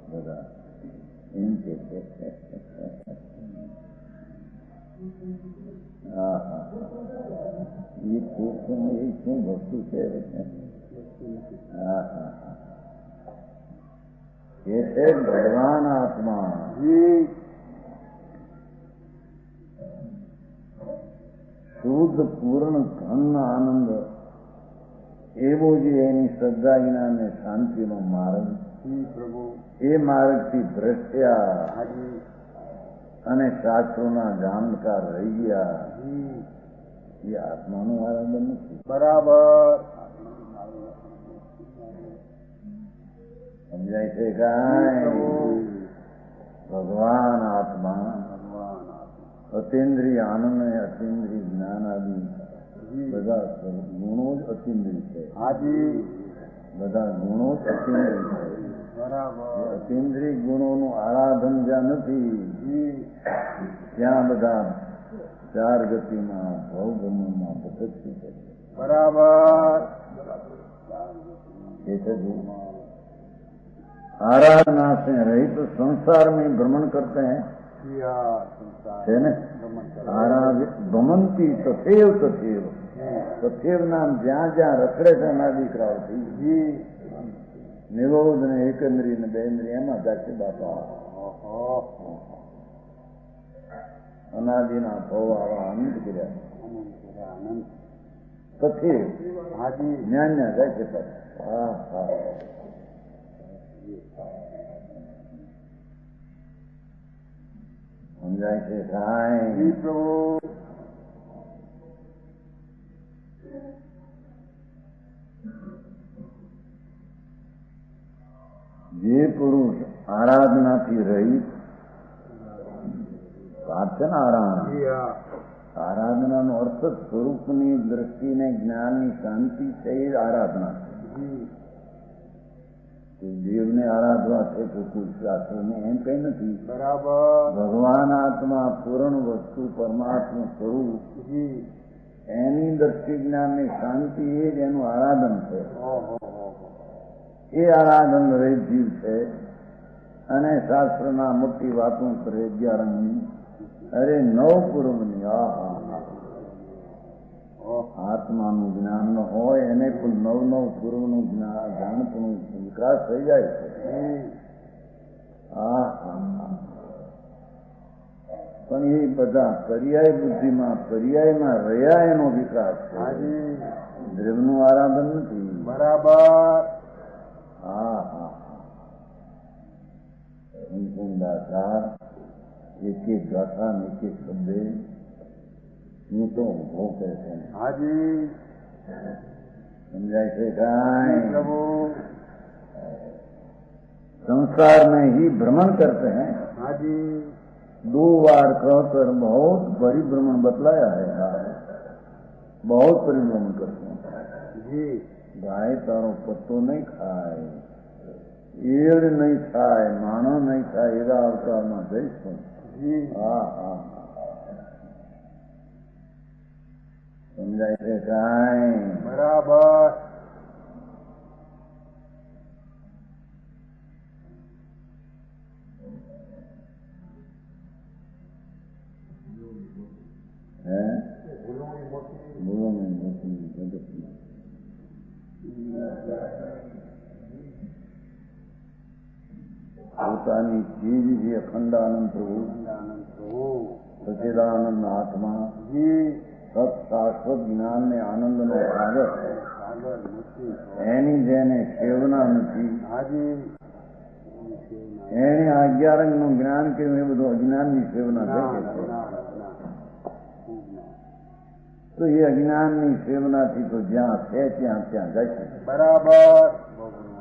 બધા એમ કે હા હા એ પુરુષ એ શું વસ્તુ છે હા હા હા એ છે ભગવાન આત્મા જી શુદ્ધ પૂર્ણ ઘન આનંદ એવો જે એની શ્રદ્ધા જ્ઞાન અને શાંતિનો માર્ગ જી પ્રભુ એ માર્ગથી ભ્રષ્ટ્યા હાજી અને શાસ્ત્રોના જાણકાર રહી ગયા જી એ આત્માનું આરાધન નથી બરાબર સમજાય છે કાંઈ ભગવાન આત્મા ભગવાન અતિન્દ્રિય આનંદ અને અતિન્દ્રિય જ્ઞાન આદિ જી બધા ગુણો જ અતિન્દ્રિય છે હાજી બધા ગુણો જ અતિન્દ્રિય છે એ બરાબર અતિન્દ્રિય ગુણોનું આરાધન જ્યાં નથી જી ત્યાં બધા ચાર ગતિમાં ભવગમનમાં ભટકતી છે બરાબર ये तो जो आराधना से रहित तो संसार में भ्रमण करते हैं જી હા સંસાર है न ભ્રમણ કરે. आराध भ्रमंती तथेव तथेव જી તથેવ નામ જ્યાં જ્યાં રખડે છે એના દીકરાઓથી જી નિરોધ ને એકંદ્રી ને બેન્દ્રી એમાં જાકે બાપા ઓહો અનાદિના ભવ આવા અનંત કર્યા આનંદ કરે, આનંદ તથેવ હાજી ન્યા ન્યા જાય છે પાછા. હા હા સમજાય છે જી કાંઈ પ્રભુ જે પુરુષ આરાધનાથી રહિત વાત છે ને આરાધના જી હા આરાધનાનો અર્થ જ સ્વરૂપની દ્રષ્ટિને જ્ઞાનની શાંતિ છે એ જ આરાધના જી દેવને આરાધવાથી તો કોઈ શાસ્ત્ર ને એમ કઈ નથી. બરાબર. ભગવાન આત્મા પૂર્ણ વસ્તુ પરમાત્મા સ્વરૂપ જી. એની દ્રષ્ટિ જ્ઞાનની શાંતિ એ જ એનું આરાધન છે. એ આરાધન રહિત જીવ છે અને શાસ્ત્રના મોટી વાતો કરે 11મી. અરે નવ પૂર્વની આત્માનું જ્ઞાન ન હોય એને પણ નવ પૂર્વનું જાણપણું વિકાસ થઈ જાય છે. પણ એ બધા પર્યાય બુદ્ધિમાં પર્યાયમાં રહ્યા એનો વિકાસ છે. દ્રવ્યનું આરાધન નથી. બરાબર. દાતા એક એક ગાથા ને એક એક શબ્દે હું તો ઉભો કરે છે. હાજી. समझाए थे काई प्रभु संसार में ही भ्रमण करते हैं. हाँ जी. 2 बार कहकर बहुत परिभ्रमण बतलाया है. बहुत परिभ्रमण करते हैं जी. गाय तारो पत्तो नहीं खाए, एड़ नहीं खाए, मानो नहीं खाए, एरा अवतार में जैसे जी. समझाए थे काई बराबर. है बोलो में जगत में પોતાની ચીજ જે અખંડાનંદ પ્રભુ સચિદાનંદ આત્મા સત શાશ્વત જ્ઞાન ને આનંદ નો સાગર એની જેને સેવના નથી એને 11 નું જ્ઞાન કેવું એ બધું અજ્ઞાનની સેવના દેખે છે. તો એ અજ્ઞાનની સેવનાથી તો જ્યાં છે ત્યાં ત્યાં જાય છે. બરાબર.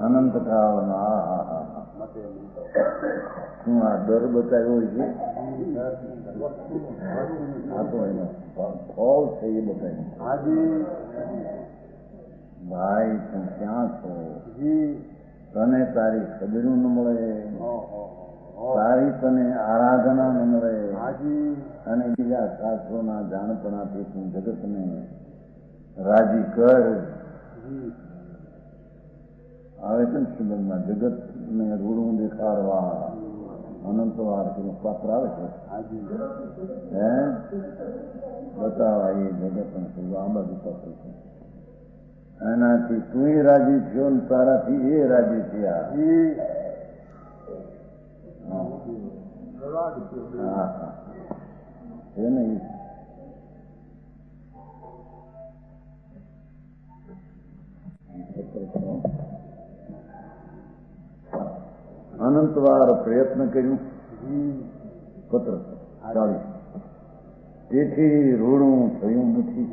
અનંત કાળના શું આ દર બતાવ્યો છે? આ તો એનો ફળ છે એ બતાવ્યું. ભાઈ તું ક્યાં છો? તને તારી ખબરું ન મળે, તારી તને આરાધના ન મળે અને બીજા શાસ્ત્રોના જાણપણાથી તું જગતને રાજી કર. આવે છે ને શ્રીમદમાં જગતને રૂડું દેખાડવા અનંતવાર પાત્ર આવે છે. હે બતાવા એ જગતને આ બાજુ પાત્ર છે. એનાથી તું રાજી થયો ને તારાથી એ રાજી થયા. છે ને અનંતવાર પ્રયત્ન કર્યું. પત્ર 40 તેથી રૂડું થયું નથી.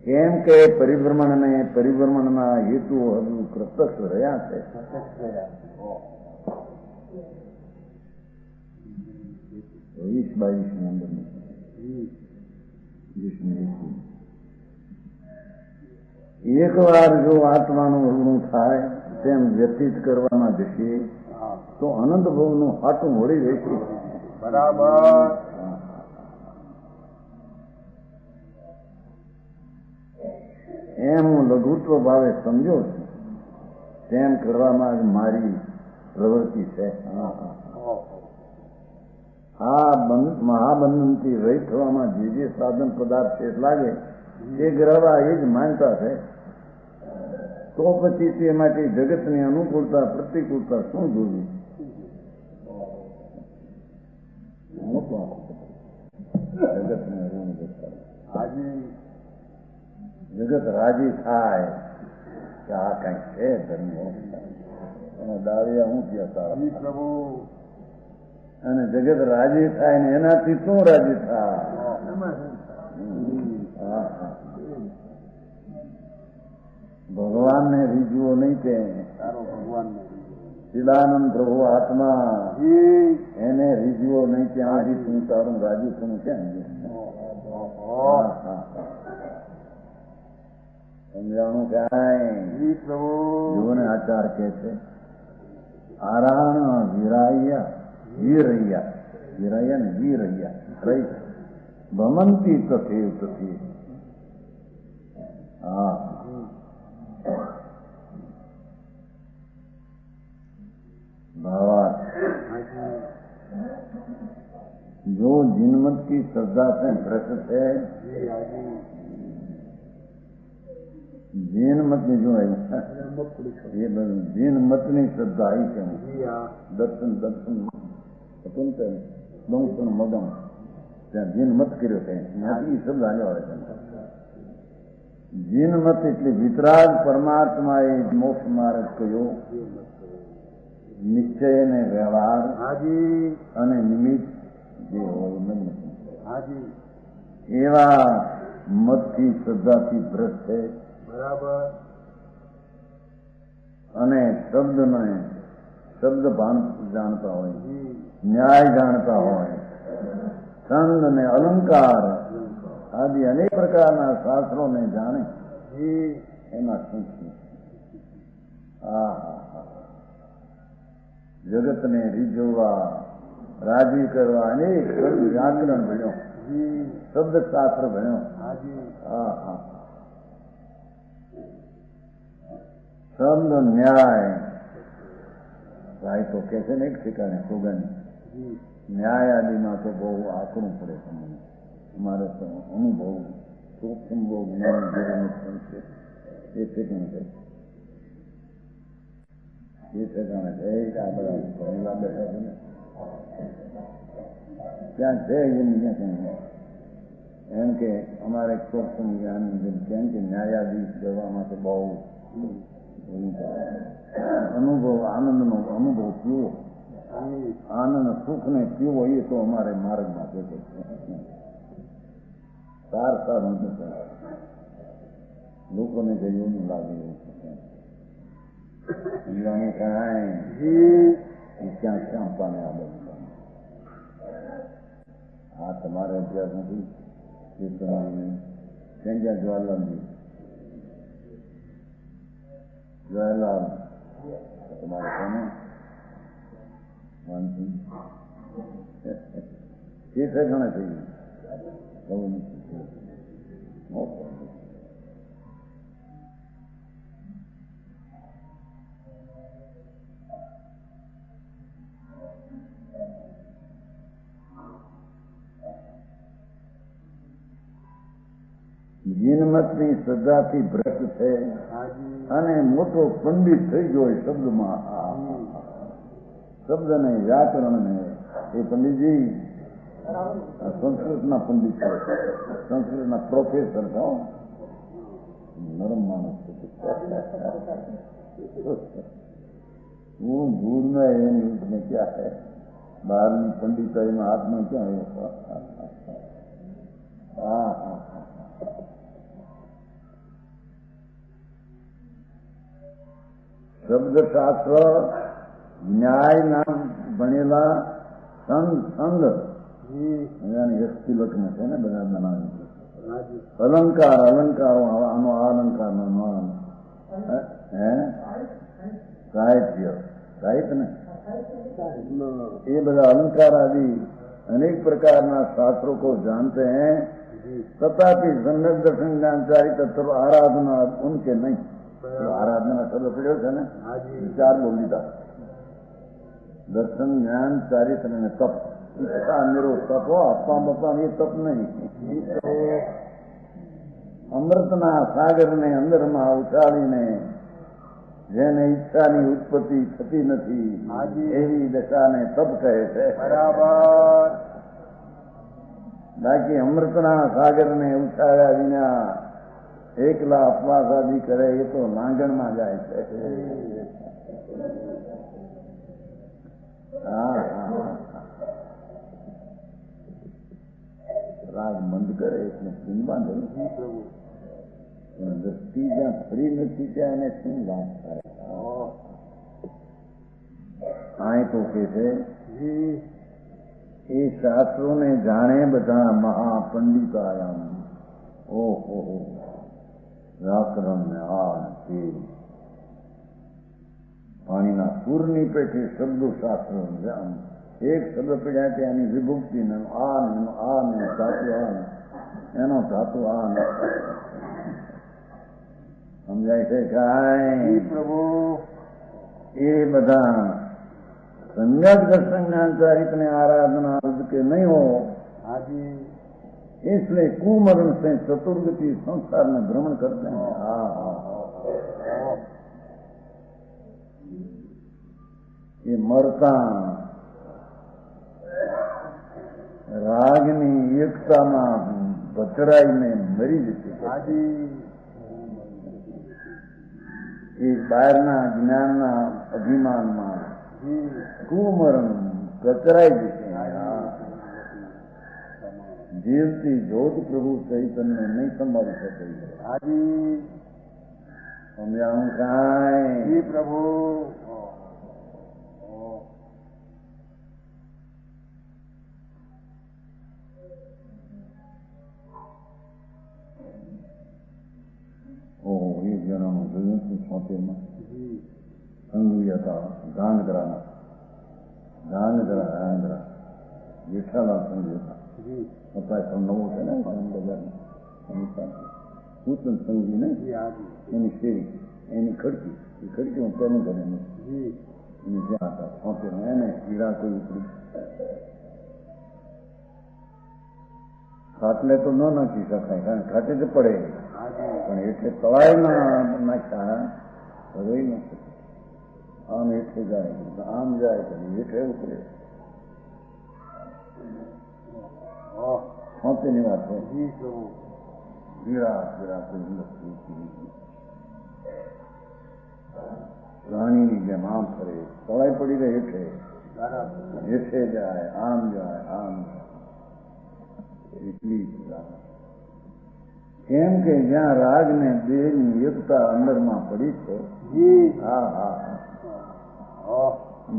કેમ કે પરિભ્રમણના હેતુઓ હજુ પ્રત્યક્ષ રહ્યા છે. 20-22 ની અંદર એક વાર જો આત્માનું રૂડું થાય તેમ વ્યતીત કરવામાં જશે તો અનંત ભવનું હાટું મળી રહેશે. બરાબર. એમ હું લઘુત્વ ભાવે સમજો છું તેમ કરવામાં જ મારી પ્રવૃત્તિ છે. આ મહાબંધનથી રહિત થવામાં જે સાધન પદાર્થ છે લાગે એ ગ્રહવા એ જ માનતા છે. તો પછી તે માટે જગતની અનુકૂળતા પ્રતિકૂળતા શું જોવી? જગતને ઋણ જગત રાજી થાય કે આ કઈક છે ધર્મ અને દાવિયા હું થયા સારા પ્રભુ. અને જગત રાજી થાય ને એનાથી શું રાજી થાય? ભગવાનને રીઝવો નહીં કે ચિદાનંદ પ્રભુ આત્મા એને રીઝવો નહીં ત્યાં સુધી તું તારું રાજી છું ક્યાં? સમજાણું કાંઈ જી પ્રભુ જોને આચાર કહે છે આરાણ વિરાયા વીરૈયા વિરાયા ને વીરૈયા રહી ભમંતી તથે તથે હા भावार्थ जो जिनमत की श्रद्धा से भ्रष्ट है जिनमत ने जो है ये जिनमत ની શ્રદ્ધા आई છે દર્શન દર્શન અતંત દંશન મગમ ત્યાં જીનમત કર્યો છે ત્યાંથી શબ્દ આવ્યો આવે છે જીનમત એટલે વિતરાગ પરમાત્મા એ મોક્ષ માર્ગ કયો નિશ્ચય ને વ્યવહાર અને નિમિત્ત જે હોય એવા મતથી શ્રદ્ધાથી ભ્રષ્ટ છે બરાબર અને શબ્દ જાણતા હોય ન્યાય જાણતા હોય છંદ ને અલંકાર આદિ અનેક પ્રકારના શાસ્ત્રોને જાણે એના શું છે જગતને રીઝવવા રાજી કરવા અનેક વ્યાકરણ ભણ્યો શબ્દ શાસ્ત્ર ભણ્યો શબ્દ ન્યાય ભાઈ તો કે છે ને એક ઠેકાણે સોગન ન્યાય આદિમાં તો બહુ આકરું પડે તમને અમારે તો અનુભવ સૂક્ષ્મ બહુ જ્ઞાન જરૂર છે એ ઠેકાણે એ ઠેકાણે છે આ બધા ભણેલા બેઠા છે ને ત્યાં છે એમ કે અમારે સૂક્ષ્મ જ્ઞાન કેમ કે ન્યાયાધીશ કરવામાં તો બહુ અનુભવ આનંદનો અનુભવ પીવો આનંદ સુખ ને પીવો એ તો અમારે માર્ગમાં જતો છે સાર લોકોને જે એવું લાગે એવું છે ક્યાં ક્યાં પાને આ બધું હા તમારે અભ્યાસ નથી એ તમારે ક્યાં જવાહરલાલજી જવાહરલાલ તમારે કોને માનસિંહ એ ઠેકાણે થઈ ગયું જીનમતની શ્રદ્ધાથી ભ્રષ્ટ છે અને મોટો પંડિત થઈ ગયો શબ્દમાં શબ્દને વ્યાકરણને એ પંડિતજી સંસ્કૃતના પંડિત છે સંસ્કૃતના પ્રોફેસર છો નરમ માણસ હું ભૂલના એની ક્યાં છે બહારની પંડિતાઈમાં હાથમાં ક્યાં આવ્યો શબ્દશાસ્ત્ર ન્યાયના ભણેલા સંઘ યસ્તિલગ્ન છે ને બધા બનાવી અલંકાર અલંકારો આનો આ અલંકાર હે સાહિત્ય સાહિત્ય ને એ બધા अलंकार आदि अनेक प्रकारना शास्त्रों को जानते हैं तथापि सम्यक दर्शन ज्ञान चारित्र आराधना उनके नहीं तो आराधना शब्द पढ़ो है ना विचार बोल दीदा दर्शन ज्ञान चारित्र ने तप मेरो तप हो अपा बपा ये तप नहीं तो अमृतना सागर ने अंदर में उछाड़ी ने જેને ઈચ્છાની ઉત્પત્તિ થતી નથી એવી દશાને તપ કહે છે બરાબર બાકી અમૃતના સાગરને ઉછાળ્યા વિના એકલા અપવાસ આદિ કરે એ તો લાંગણમાં જાય છે રાગ બંધ કરે એટલે સિંહ બાંધે દ્રષ્ટિ જ્યાં ફરી નથી ત્યાં એને શું વાત થાય આ તો કે છે એ શાસ્ત્રોને જાણે બધા મહાપંડિતાયામ ઓહો વ્યાકરણ ને આ તે પાણીના પૂરની પેઠી શબ્દો શાસ્ત્ર એક શબ્દ પડ્યા કે એની વિભક્તિ ને આ ને આ ને ધાતુ આ ને એનો ધાતુ આ ને સમજાય છે કાંઈ પ્રભુ એ બધા सम्यक दर्शन ज्ञान चरित्र आराधना के नहीं हो हाजी इसलिए कुमरण से चतुर्गति संसार में भ्रमण करते हैं ये मरता रागनी एकताમાં બચડાઈને મરી જશે हाजी એ બહારના જ્ઞાનના અભિમાનમાં કુમરણ કચરાઈ જશે જીવતી જ્યોત પ્રભુ ચૈતન્ય નહીં સંભાળી શકે हाजी સમજાણું કાંઈ प्रभु ઓહો એક જણાનું જોયું હતું 76 સંઘવી હતા ગાંધગરાના ગાંધગરા જેઠાલાલ સંઘવી હતા અત્યારે પણ નવું છે ને બજારમાં પૂતન સંઘવી ને એની શેરી એની ખડકી એ ખડકી હું પેલું કરે એની જ્યાં હતા 76 એને હીરા કોઈ ઉપડી ખાટલે તો ન નાખી શકાય કારણ ખાટે જ પડે પણ એટલે તળાવના નાખ્યા રહી ન શકે આમ હેઠે જાય આમ જાય કદી હેઠે ઉતરે છોતેની વાત છે રાણીની જેમ આમ ફરે તળાઈ પડી રહે હેઠે હેઠે જાય આમ એટલી કેમ કે જ્યાં રાગ ને દેહ ની એકતા અંદરમાં પડી છે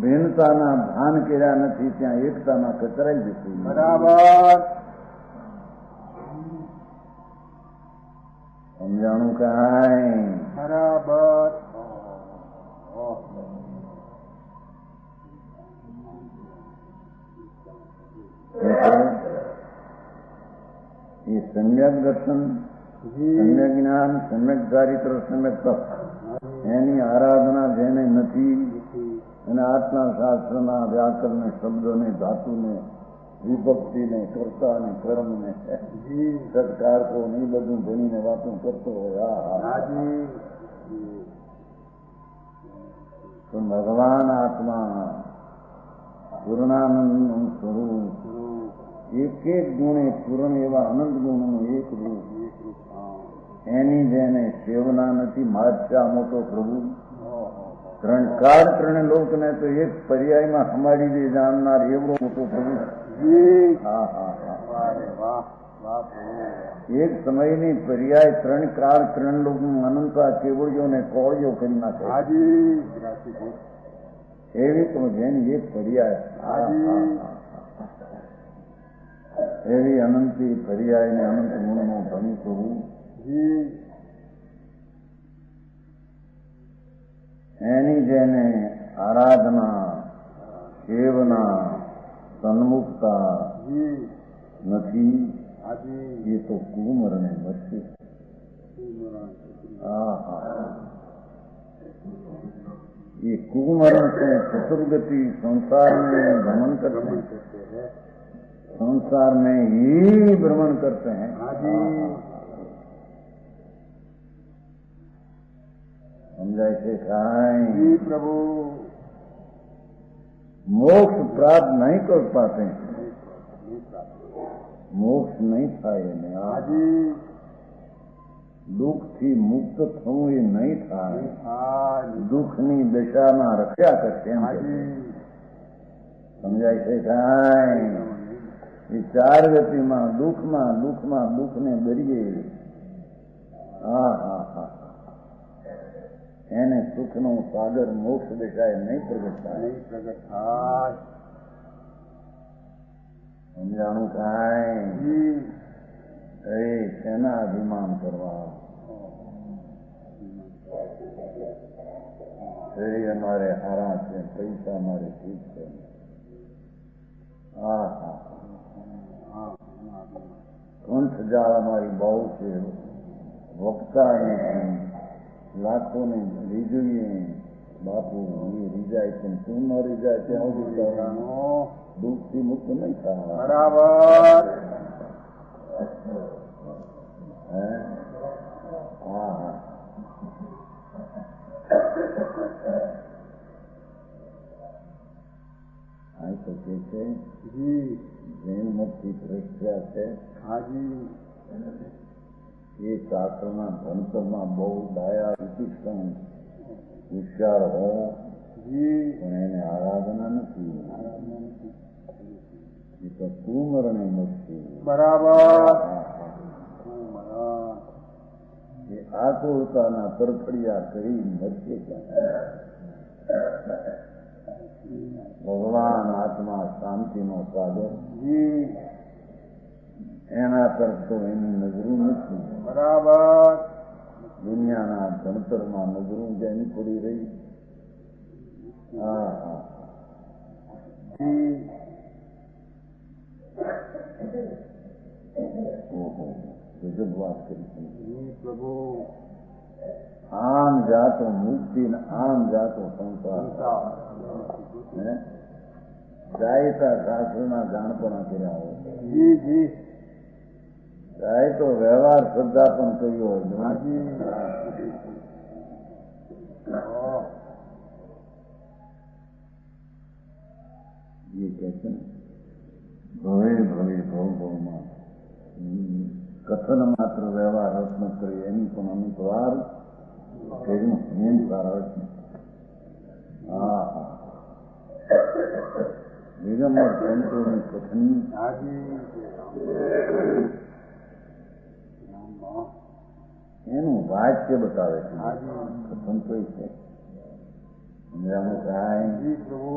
ભિન્નતાના ભાન કર્યા નથી ત્યાં એકતામાં કચરાઈ જશે બરાબર સમજાણું કાંઈ બરાબર એ સમ્યક દર્શન સમ્યક જ્ઞાન સમ્યક ચારિત્ર સમ્યક તપ એની આરાધના જેને નથી અને આત્મા શાસ્ત્રના વ્યાકરણ શબ્દોને ધાતુને વિભક્તિને કર્તાને કર્મને સત્કારકો ને એ બધું ભણીને વાતો કરતો હોય તો ભગવાન આત્મા પૂર્ણાનંદનું સ્વરૂપ એક એક ગુણે પૂર્ણ એવા અનંત ગુણનું એક રૂપ એની જેને સેવના નથી માત્યા મોટો પ્રભુ ત્રણ કાળ ત્રણે લોકને તો એક પર્યાયમાં હમાડી દે જાણનાર એવડો મોટો પ્રભુ એક સમયની પર્યાય ત્રણ કાળ ત્રણ લોકનું અનંતા કેવળ્યો ને કોળ્યો કરી નાખે એવી તો જેની એક પર્યાય એવી અનંતી પર્યાય ને અનંત ગુણનો ધણી પ્રભુ એની જેને આરાધના સેવના સન્મુખતા નથી એ તો કુમરને મરશે ये कुमरण से चतुर्गति संसार में भ्रमण करते हैं संसार में ही भ्रमण करते हैं समझाए थे काई प्रभु मोक्ष प्राप्त नहीं कर पाते हैं मोक्ष नहीं था ये દુઃખ થી મુક્ત થવું એ નહીં થાય દુઃખની દશામાં રખ્યા કરશે સમજાય છે કાંઈ એ ચાર ગતિમાં દુઃખમાં દુઃખને દરિયે એને સુખનો સાગર મોક્ષ દશાએ નહીં પ્રગટ થાય સમજાણું કાંઈ શેના અભિમાન કરવા શરીર અમારે હારા છે, પૈસા અમારે ઠીક છે. હા હા કંઠ જાળ અમારી બહુ છે, વક્તા નથી, લાખોને રીઝવીએ બાપુ એ રીઝાય છે, તું ન રીઝાય ત્યાં સુધી દુઃખથી મુક્ત નહીં થાય. બરાબર. હે હા હા આ તો કે છે જી જૈન મતથી પ્રખ્યાત છે. હાજી એ શાસ્ત્રના ભણતરમાં બહુ ડાયા વિશિષ્ટ હોશિયાર હો, જી પણ એને આરાધના નથી. એ તો કુમરણે નથી. બરાબર. એ આતુરતાના તરફડિયા કરી મરશે ક્યાં? ભગવાન આત્મા શાંતિનો સાગર, જી એના તરફ તો એની નજરું નથી. બરાબર. દુનિયાના ભણતરમાં નજરું જેની પડી રહી. હા હા જી ઓહો ગજબ વાત કરી છે. જી પ્રભુ. આમ જાતો મુક્તિ ને આમ જાતો સંસાર. હે જાયતા શાસ્ત્રના જાણપણા કર્યા હોય, જી જી જાય તો વ્યવહાર શ્રદ્ધા પણ કર્યો હોય. હાજી. એ કહે છે ને ભવે ભવે ભવ ભવમાં કથન માત્ર વ્યવહાર રસ ન કરી એની પણ અમુક વાર કર્યું મેન સારા છે. હા હા દિગંબર સંતોની કથન હાજી એનું વાક્ય બતાવે છે. હાજી. કથન તો એ છે સમજાનું કાંઈ જી પ્રભુ.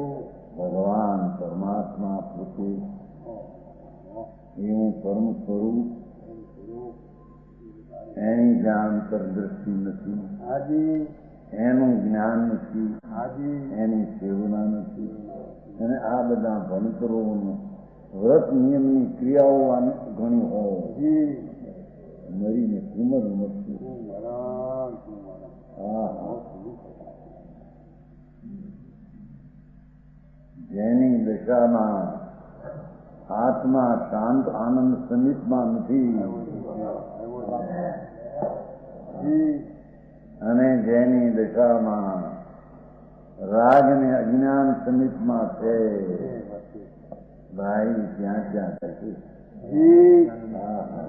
ભગવાન પરમાત્મા પોતે એવું પરમ સ્વરૂપ એની જાણ પર દ્રષ્ટિ નથી, હાજી એનું જ્ઞાન નથી, હાજી એની સેવના નથી, અને આ બધા ભણતરોનું વ્રત નિયમની ક્રિયાઓ ઘણી હોય, જી મરીને કુમર મરશું. બરાબર. હા હા જેની દશામાં આત્મા શાંત આનંદ સમિતમાં નથી જી અને જેની દશામાં રાગ ને અજ્ઞાન સમિતમાં છે, ભાઈ ત્યાં ક્યાં થશે? જી હા હા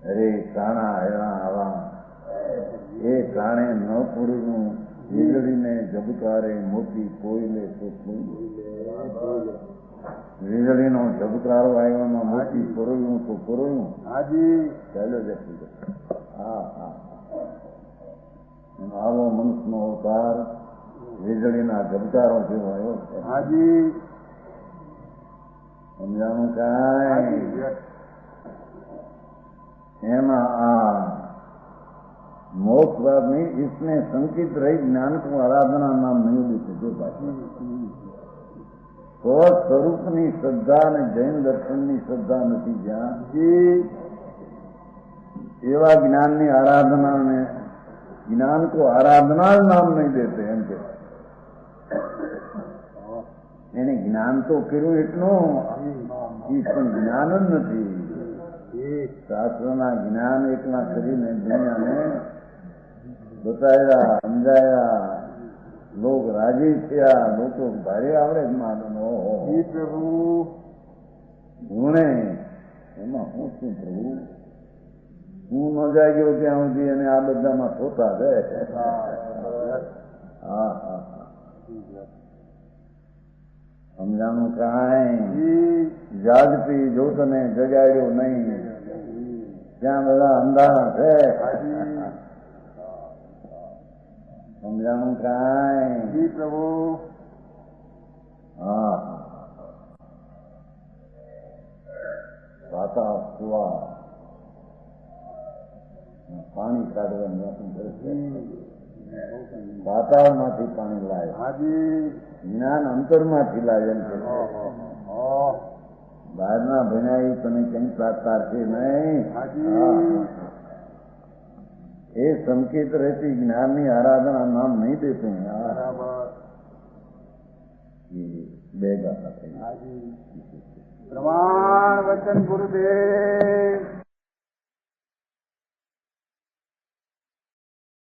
અરે કાણા હેણા આવા એ કાણે ન પૂરવું વીજળીને ઝબકારે મોટી કોઈને તો વીજળીનો ઝબકારો આવ્યામાં મોટી પરોયું તો પરોયું. હાજી ચાલો જતી. હા હા આવો મનુષ્યનો અવતાર વીજળીના ઝબકારો જેવો આવ્યો છે. હાજી સમજાણું કાંઈ? હાજી. એમાં આ मोक्ष बात नहीं, इसमें संकित रही ज्ञान को आराधना नाम नहीं देते जो बाकी तो स्वरूपनी श्रद्धा ने जैन दर्शननी श्रद्धा નથી જ્યાં એવા જ્ઞાનની આરાધના ને જ્ઞાન को आराधना नाम नहीं देते એમ કે એને જ્ઞાન તો કર્યું એટલું એ પણ જ્ઞાન જ નથી. શાસ્ત્રના જ્ઞાન એકલા કરીને દુનિયાને બતાવ્યા, સમજાયા, લોક રાજી થયા, લોકો ભારે આવડે જ માનનો પ્રભુ ગુણે એમાં હું શું પ્રભુ હું ન જાગ્યો ત્યાં સુધી અને આ બધામાં થતા રહે. હા હા સમજાનું કાંઈ? જાગતી જોતને જગાડ્યો નહીં ત્યાં બધા અંધારા છે. સમજાણું કાંઈ? પ્રભુ હા પાતા સુવા પાણી કાઢવાનું પાતાળમાંથી પાણી લાવે. હાજી. જ્ઞાન અંતરમાંથી લાવે એમ કે હા. બહારના ભણ્યા તને કઈ પ્રાપ્ત છે નહીં. હાજી. એ સંકેત રહેતી જ્ઞાનની આરાધના નામ નહીં દેते हैं બરાબર. બે ગાતા થઈ. હાજી. પ્રમાણ વચન ગુરુદેવ